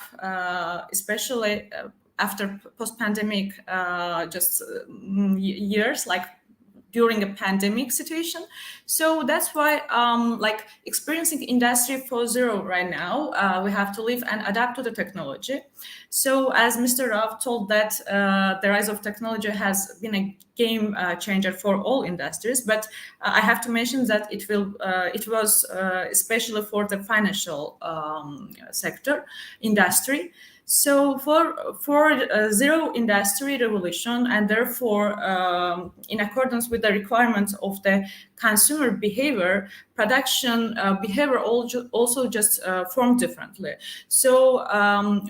especially after post-pandemic years, like during a pandemic situation. So that's why like experiencing Industry 4.0 right now, we have to live and adapt to the technology. So as Mr. Rauf told that the rise of technology has been a game changer for all industries, but I have to mention that it was especially for the financial sector industry. So for zero industry revolution, and therefore in accordance with the requirements of the consumer behavior, production behavior also just formed differently. So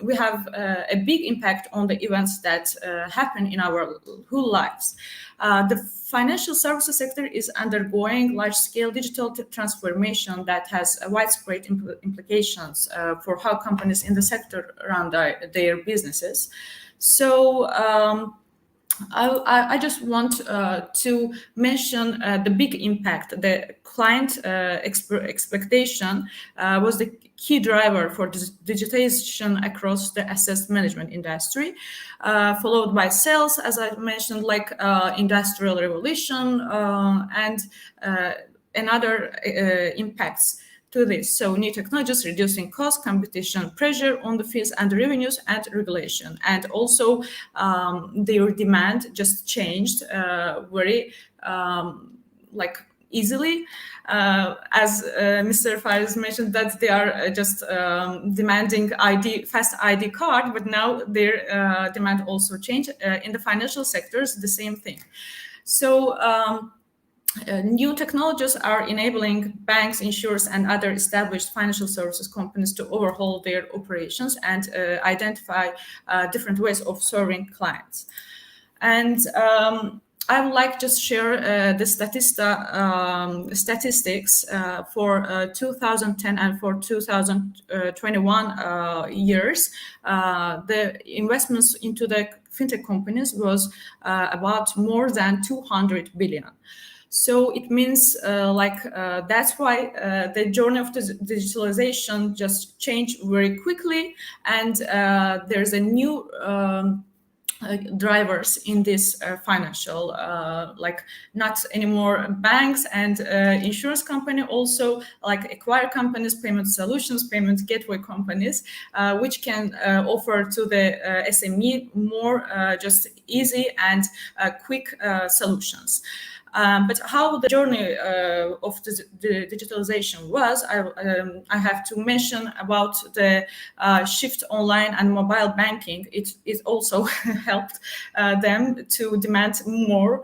we have a big impact on the events that happen in our whole lives. The financial services sector is undergoing large-scale digital transformation that has widespread implications for how companies in the sector run their businesses. So I just want to mention the big impact. The client expectation was the key driver for digitization across the asset management industry, followed by sales, as I mentioned, like industrial revolution and other impacts to this. So new technologies reducing cost, competition, pressure on the fees and the revenues, and regulation. And also their demand just changed very easily. As Mr. Fariz mentioned, that they are just demanding fast ID card, but now their demand also changed. In the financial sectors, the same thing. So new technologies are enabling banks, insurers, and other established financial services companies to overhaul their operations and identify different ways of serving clients. And I would like to just share the statistics for 2010 and for 2021 years. The investments into the fintech companies was about more than 200 billion. So it means that's why the journey of the digitalization just changed very quickly, and there's a new drivers in this financial, not anymore banks and insurance company, also like acquire companies, payment solutions, payment gateway companies, which can offer to the SME more just easy and quick solutions. But how the journey of the digitalization was, I have to mention about the shift online and mobile banking. It also helped them to demand more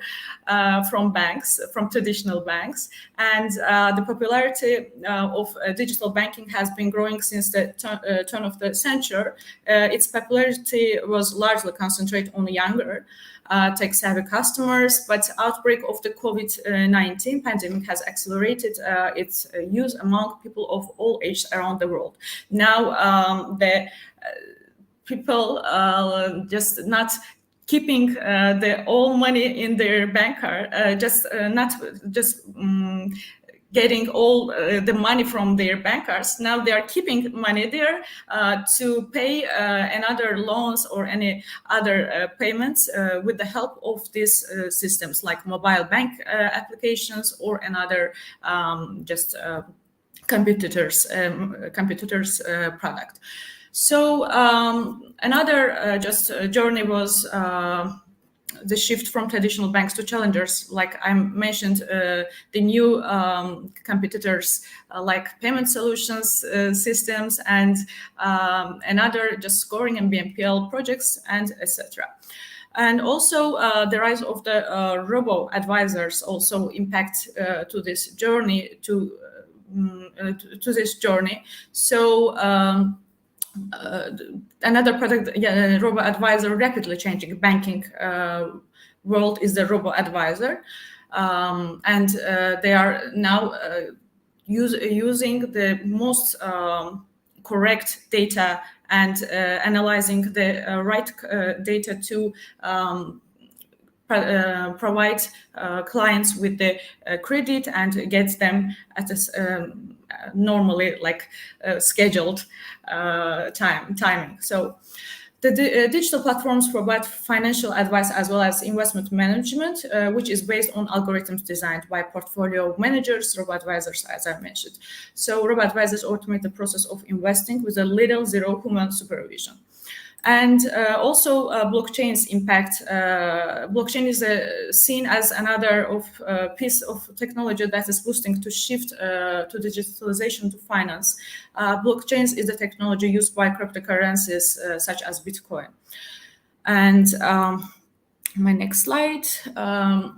from banks, from traditional banks. And the popularity of digital banking has been growing since the turn of the century. Its popularity was largely concentrated on younger, tech-savvy customers, but outbreak of the COVID-19 pandemic has accelerated its use among people of all ages around the world. Now, the people just not keeping their all money in their bank card, getting all the money from their bankers. Now they are keeping money there to pay another loans or any other payments with the help of these systems like mobile bank applications or another competitors product. So another journey was the shift from traditional banks to challengers, like I mentioned, the new competitors like payment solutions systems and another just scoring and BNPL projects and etc. And also the rise of the robo-advisors also impact to this journey. So another product, robo-advisor, rapidly changing banking world is the robo-advisor, and they are now using the most correct data and analyzing the right data to provide clients with the credit and get them at a normally scheduled timing. So the digital platforms provide financial advice as well as investment management, which is based on algorithms designed by portfolio managers, robo-advisors, as I mentioned. So robo-advisors automate the process of investing with a little zero human supervision. And also blockchain's impact. Blockchain is seen as another piece of technology that is boosting to shift to digitalization to finance. Blockchain is the technology used by cryptocurrencies such as Bitcoin. And my next slide, how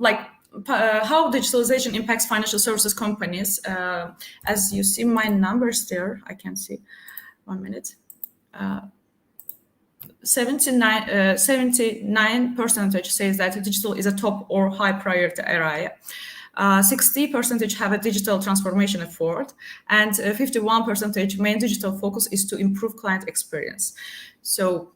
digitalization impacts financial services companies. As you see my numbers there, I can see, 1 minute. 79% says that digital is a top or high priority area. 60% have a digital transformation effort, and 51% main digital focus is to improve client experience. So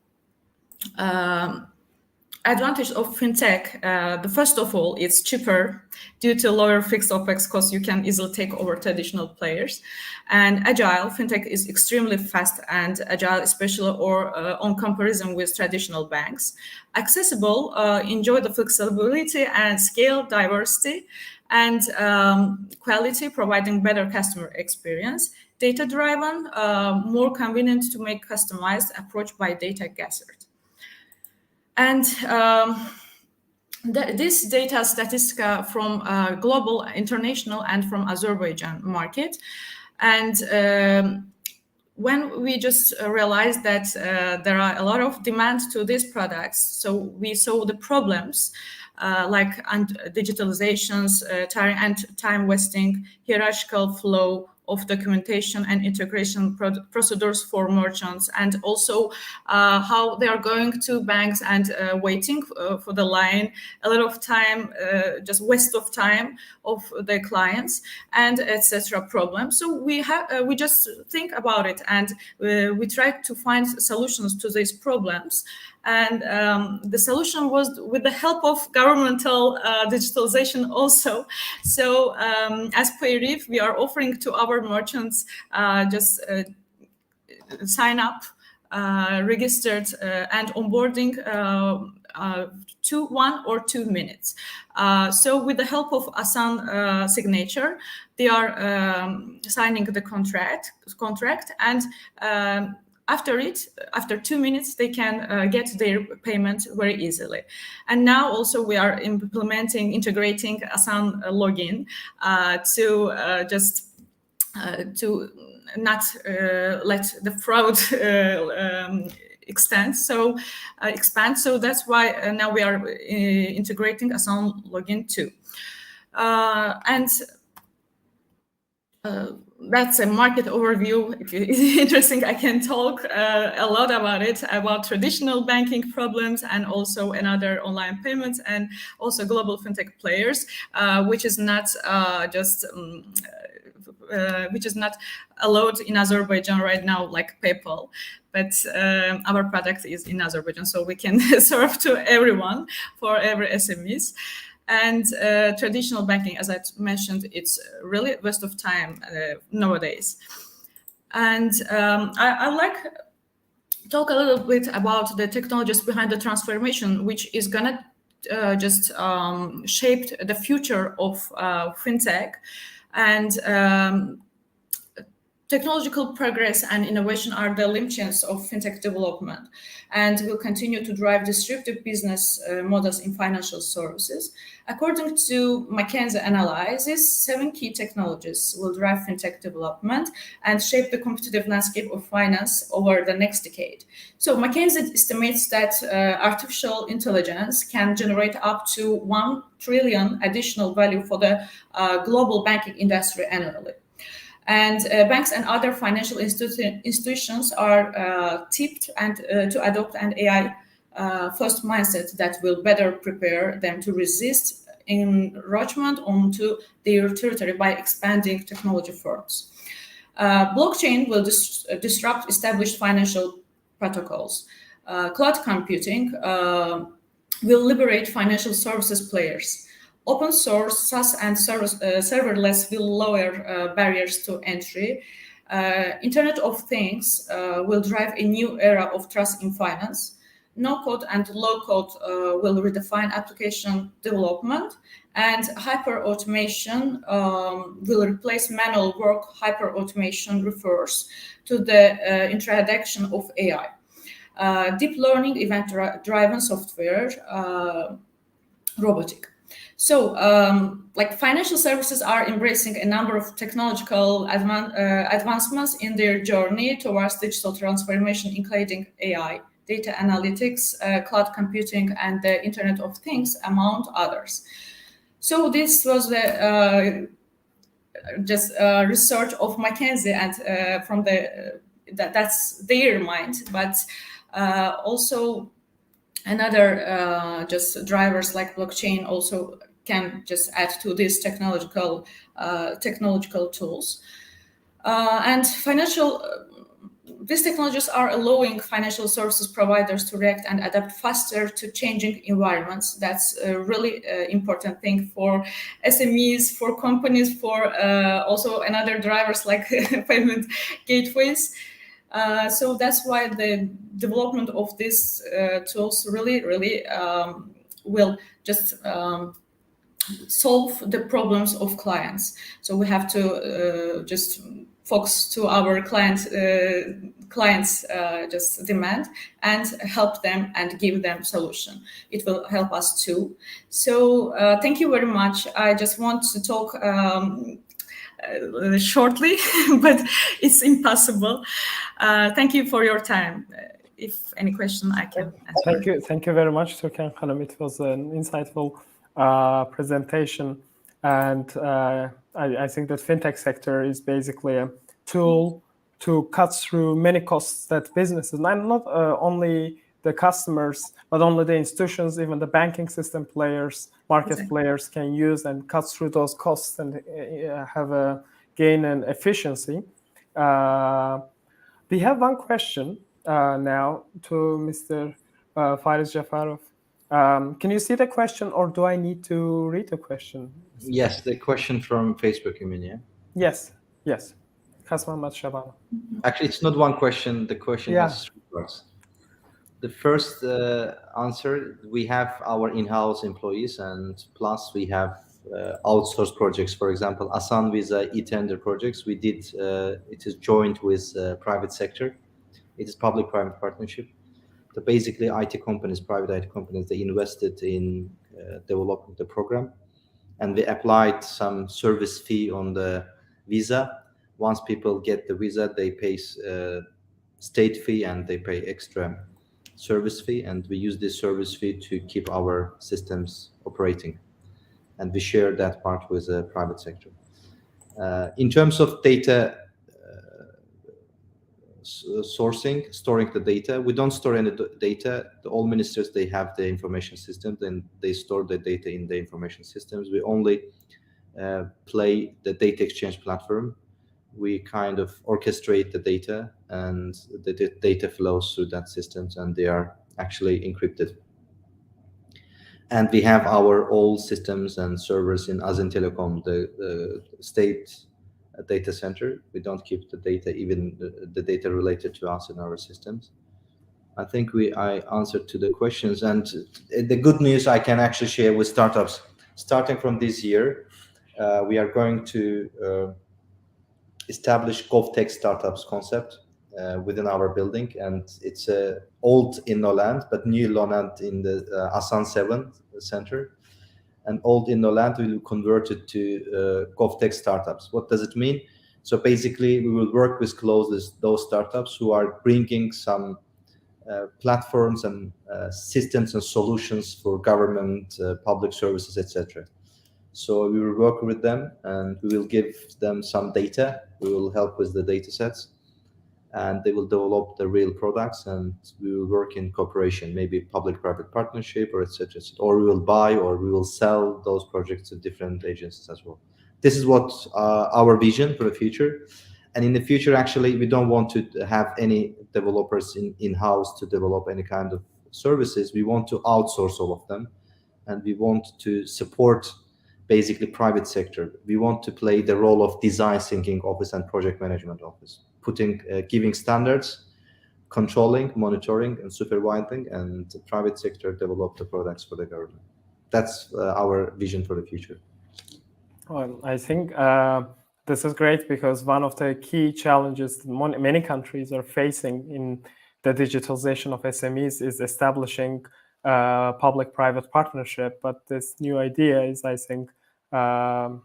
advantage of fintech, the first of all, it's cheaper due to lower fixed OPEX costs. You can easily take over traditional players. And agile, fintech is extremely fast and agile, especially on comparison with traditional banks. Accessible, enjoy the flexibility and scale diversity, and quality, providing better customer experience. Data-driven, more convenient to make customized approach by data gathered. And this data statistic from global, international, and from Azerbaijan market. And when we just realized that there are a lot of demand to these products, so we saw the problems like digitalizations, time wasting, hierarchical flow of documentation and integration procedures for merchants, and also how they are going to banks and waiting for the line, a lot of time, just waste of time of the clients, and etc. problems. So we just think about it, and we try to find solutions to these problems. And the solution was with the help of governmental digitalization also. So as PayRif, we are offering to our merchants just sign up, registered, and onboarding 1 or 2 minutes. So with the help of Asan signature, they are signing the contract, and after 2 minutes, they can get their payment very easily. And now also we are integrating Asan login to not let the fraud expand. So that's why now we are integrating Asan login too. That's a market overview. If it's interesting, I can talk a lot about it, about traditional banking problems and also another online payments and also global fintech players, which is not allowed in Azerbaijan right now, like PayPal. But our product is in Azerbaijan, so we can serve to everyone, for every SMEs. And traditional banking, as I mentioned, it's really a waste of time nowadays. And I like to talk a little bit about the technologies behind the transformation, which is gonna just shape the future of fintech. And technological progress and innovation are the linchpins of fintech development, and will continue to drive disruptive business models in financial services. According to McKinsey analysis, 7 key technologies will drive fintech development and shape the competitive landscape of finance over the next decade. So McKinsey estimates that artificial intelligence can generate up to 1 trillion additional value for the global banking industry annually. And banks and other financial institutions are tipped to adopt an AI first mindset that will better prepare them to resist encroachment onto their territory by expanding technology firms. Blockchain will disrupt established financial protocols. Cloud computing will liberate financial services players. Open source, SaaS, and serverless will lower barriers to entry. Internet of Things will drive a new era of trust in finance. No-code and low-code will redefine application development. And hyper-automation will replace manual work. Hyper-automation refers to the introduction of AI. deep learning, event-driven software, robotic. So, like financial services are embracing a number of technological advancements in their journey towards digital transformation, including AI, data analytics, cloud computing, and the Internet of Things, among others. So this was the research of McKinsey, and from that's their mind, but also another just drivers like blockchain also can just add to these technological tools, and these technologies are allowing financial services providers to react and adapt faster to changing environments. That's a really important thing for SMEs, for companies, for also another drivers like payment gateways. So that's why the development of these tools really will just solve the problems of clients. So we have to just focus to our clients just demand and help them and give them solution. It will help us too. So thank you very much. I just want to talk shortly, but it's impossible. Thank you for your time. If any question, I can answer. Thank you very much, Turkan Hanım. It was an insightful presentation, and I think that fintech sector is basically a tool to cut through many costs that businesses, and not only the customers, but only the institutions, even the banking system players, market players can use and cut through those costs and have a gain in efficiency. We have one question now to Mr. Fariz Jafarov. Can you see the question, or do I need to read the question? Yes, the question from Facebook, you mean, yeah? Yes. Kasmamat Shabana. Actually, it's not one question. The question has three parts. The first answer, we have our in-house employees, and plus we have outsourced projects. For example, Asan Visa e-tender projects, we did, it is joined with private sector. It is public-private partnership. So basically, private IT companies, they invested in developing the program, and they applied some service fee on the visa. Once people get the visa, they pay state fee and they pay extra service fee, and we use this service fee to keep our systems operating, and we share that part with the private sector. In terms of data sourcing, storing the data, we don't store any data. All ministers, they have the information systems, and they store the data in the information systems. We only play the data exchange platform. We kind of orchestrate the data, and the data flows through that systems, and they are actually encrypted. And we have our old systems and servers in Azin Telecom, the state data center. We don't keep the data, even the data related to us, in our systems. I think I answered to the questions, and the good news I can actually share with startups. Starting from this year, we are going to establish GovTech startups concept within our building, and it's old InnoLand but new Loland in the Asan 7 center. And old InnoLand will convert it to GovTech startups. What does it mean? So basically, we will work with those startups who are bringing some platforms and systems and solutions for government, public services, etc. So we will work with them, and we will give them some data. We will help with the data sets, and they will develop the real products, and we will work in cooperation, maybe public-private partnership, or etc. Or we will buy, or we will sell those projects to different agencies as well. This is what our vision for the future. And in the future, actually, we don't want to have any developers in-house to develop any kind of services. We want to outsource all of them, and we want to support basically private sector. We want to play the role of design thinking office and project management office, giving standards, controlling, monitoring, and supervising, and the private sector develop the products for the government. That's our vision for the future. Well, I think this is great, because one of the key challenges many countries are facing in the digitalization of SMEs is establishing public-private partnership. But this new idea is, I think and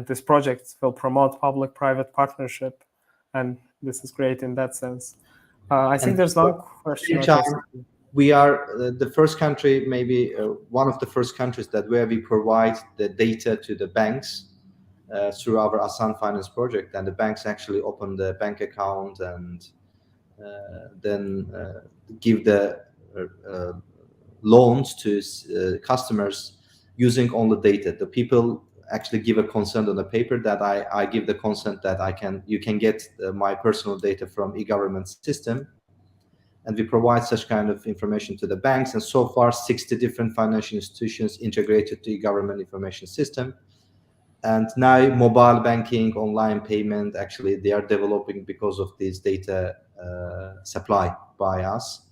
this project will promote public-private partnership, and this is great in that sense. I think there's one question. We are the first country, maybe one of the first countries where we provide the data to the banks through our Asan Finance project, and the banks actually open the bank account and then give the loans to customers using only data. The people actually give a consent on the paper that I give the consent that you can get my personal data from e-government system. And we provide such kind of information to the banks. And so far, 60 different financial institutions integrated to e-government information system. And now mobile banking, online payment, actually they are developing because of this data supply by us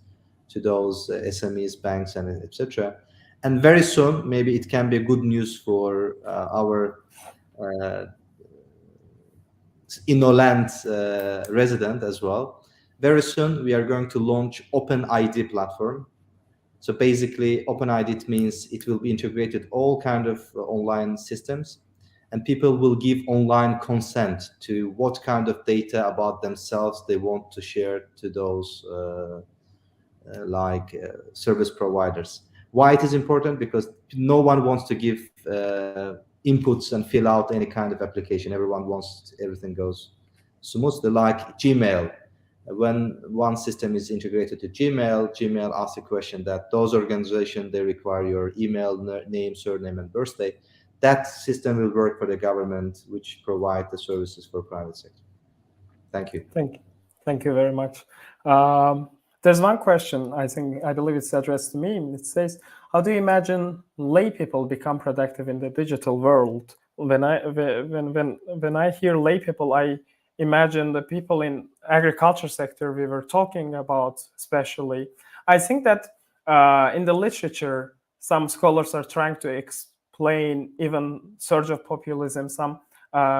to those SMEs, banks, and etc. And very soon, maybe it can be good news for our Innoland resident as well. Very soon, we are going to launch OpenID platform. So basically, OpenID means it will be integrated all kind of online systems, and people will give online consent to what kind of data about themselves they want to share to those service providers. Why it is important? Because no one wants to give inputs and fill out any kind of application. Everyone wants everything goes smoothly, like Gmail. When one system is integrated to Gmail asks a question that those organizations, they require your email, name, surname, and birthday. That system will work for the government, which provide the services for private sector. Thank you. Thank you very much. There's one question, I believe it's addressed to me. It says, how do you imagine lay people become productive in the digital world? When I hear lay people, I imagine the people in agriculture sector we were talking about, especially. I think that in the literature, some scholars are trying to explain even surge of populism, some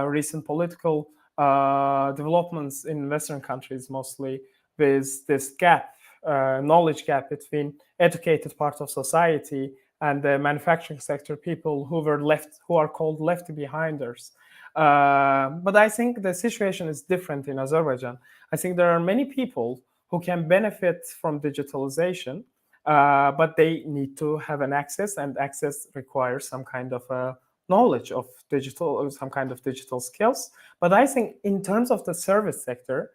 recent political developments in Western countries, mostly with this gap, knowledge gap between educated part of society and the manufacturing sector people who are called left behinders. But I think the situation is different in Azerbaijan. I think there are many people who can benefit from digitalization, but they need to have an access, and access requires some kind of knowledge of digital, or some kind of digital skills. But I think in terms of the service sector,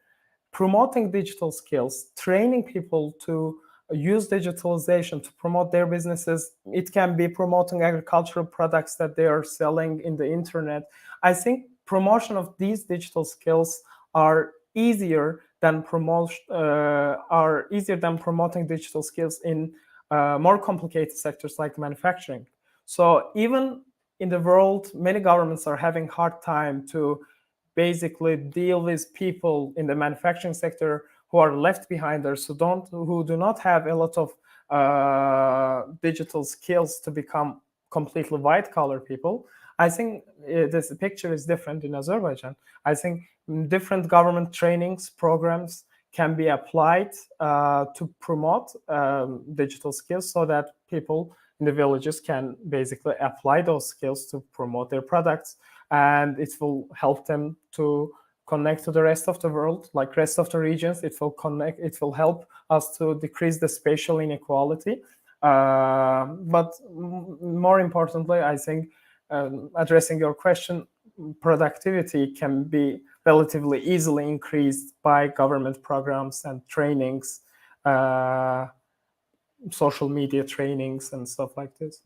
promoting digital skills, training people to use digitalization to promote their businesses. It can be promoting agricultural products that they are selling in the internet. I think promotion of these digital skills are easier than promoting digital skills in more complicated sectors like manufacturing. So even in the world, many governments are having hard time to basically deal with people in the manufacturing sector who are left behinders, who do not have a lot of digital skills to become completely white-collar people. I think this picture is different in Azerbaijan. I think different government trainings programs can be applied to promote digital skills so that people in the villages can basically apply those skills to promote their products, and it will help them to connect to the rest of the world, like rest of the regions. It will help us to decrease the spatial inequality. But more importantly, I think addressing your question, productivity can be relatively easily increased by government programs and trainings, social media trainings and stuff like this.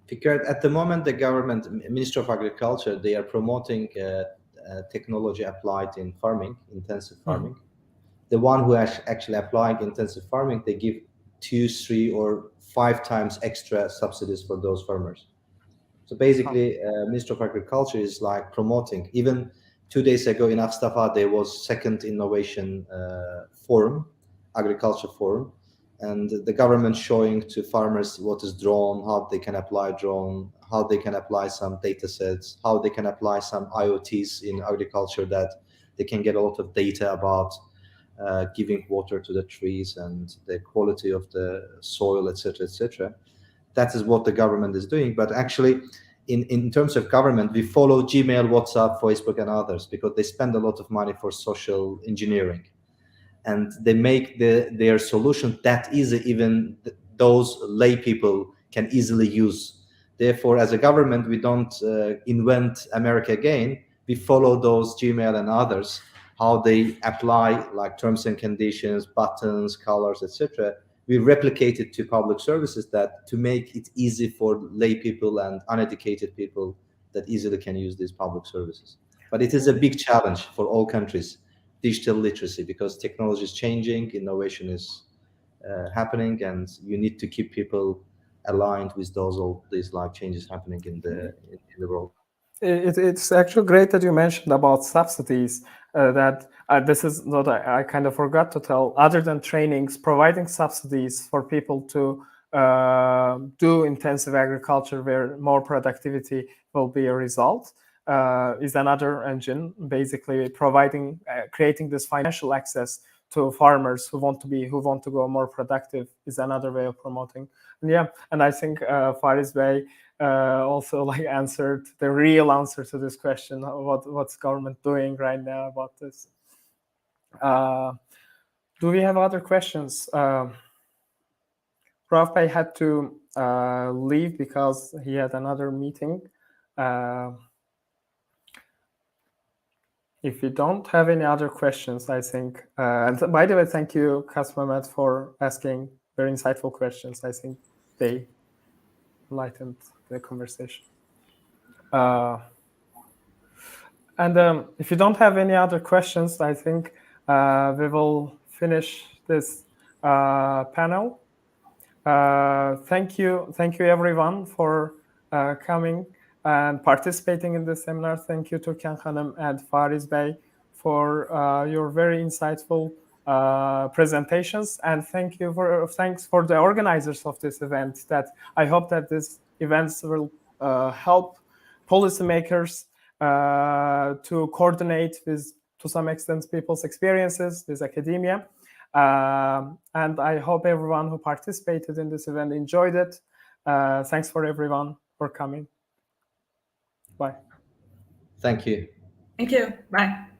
Fikrat, at the moment, the government, Ministry of Agriculture, they are promoting technology applied in farming, intensive farming. The one who actually applied intensive farming, they give 2, 3, or 5 times extra subsidies for those farmers. So basically, Ministry of Agriculture is like promoting. Even 2 days ago in Astafa, there was second innovation forum, agriculture forum, and the government showing to farmers what is drone, how they can apply drone, how they can apply some data sets, how they can apply some IoTs in agriculture, that they can get a lot of data about giving water to the trees and the quality of the soil, etc., etc. That is what the government is doing. But actually, in terms of government, we follow Gmail, WhatsApp, Facebook, and others because they spend a lot of money for social engineering. And they make their solution that easy, even those lay people can easily use. Therefore, as a government, we don't invent America again. We follow those Gmail and others, how they apply like terms and conditions, buttons, colors, etc. We replicate it to public services that to make it easy for lay people and uneducated people that easily can use these public services. But it is a big challenge for all countries, digital literacy, because technology is changing, innovation is happening, and you need to keep people aligned with all these life changes happening in the world. It's actually great that you mentioned about subsidies. This is what I kind of forgot to tell. Other than trainings, providing subsidies for people to do intensive agriculture where more productivity will be a result is another engine. Basically, creating this financial access to farmers who want to go more productive is another way of promoting. And I think Fariz Bey also answered the real answer to this question: what's government doing right now about this? Do we have other questions? Rauf Bey had to leave because he had another meeting. If you don't have any other questions, I think, and by the way, thank you, Kasmamet, for asking very insightful questions. I think they enlightened the conversation. And if you don't have any other questions, I think we will finish this panel. Thank you everyone for coming and participating in this seminar. Thank you, Turkan Hanım and Fariz Bey, for your very insightful presentations, and thanks for the organizers of this event. That I hope that these events will help policymakers to coordinate with, to some extent, people's experiences with academia. And I hope everyone who participated in this event enjoyed it. Thanks for everyone for coming. Bye. Thank you. Thank you. Bye.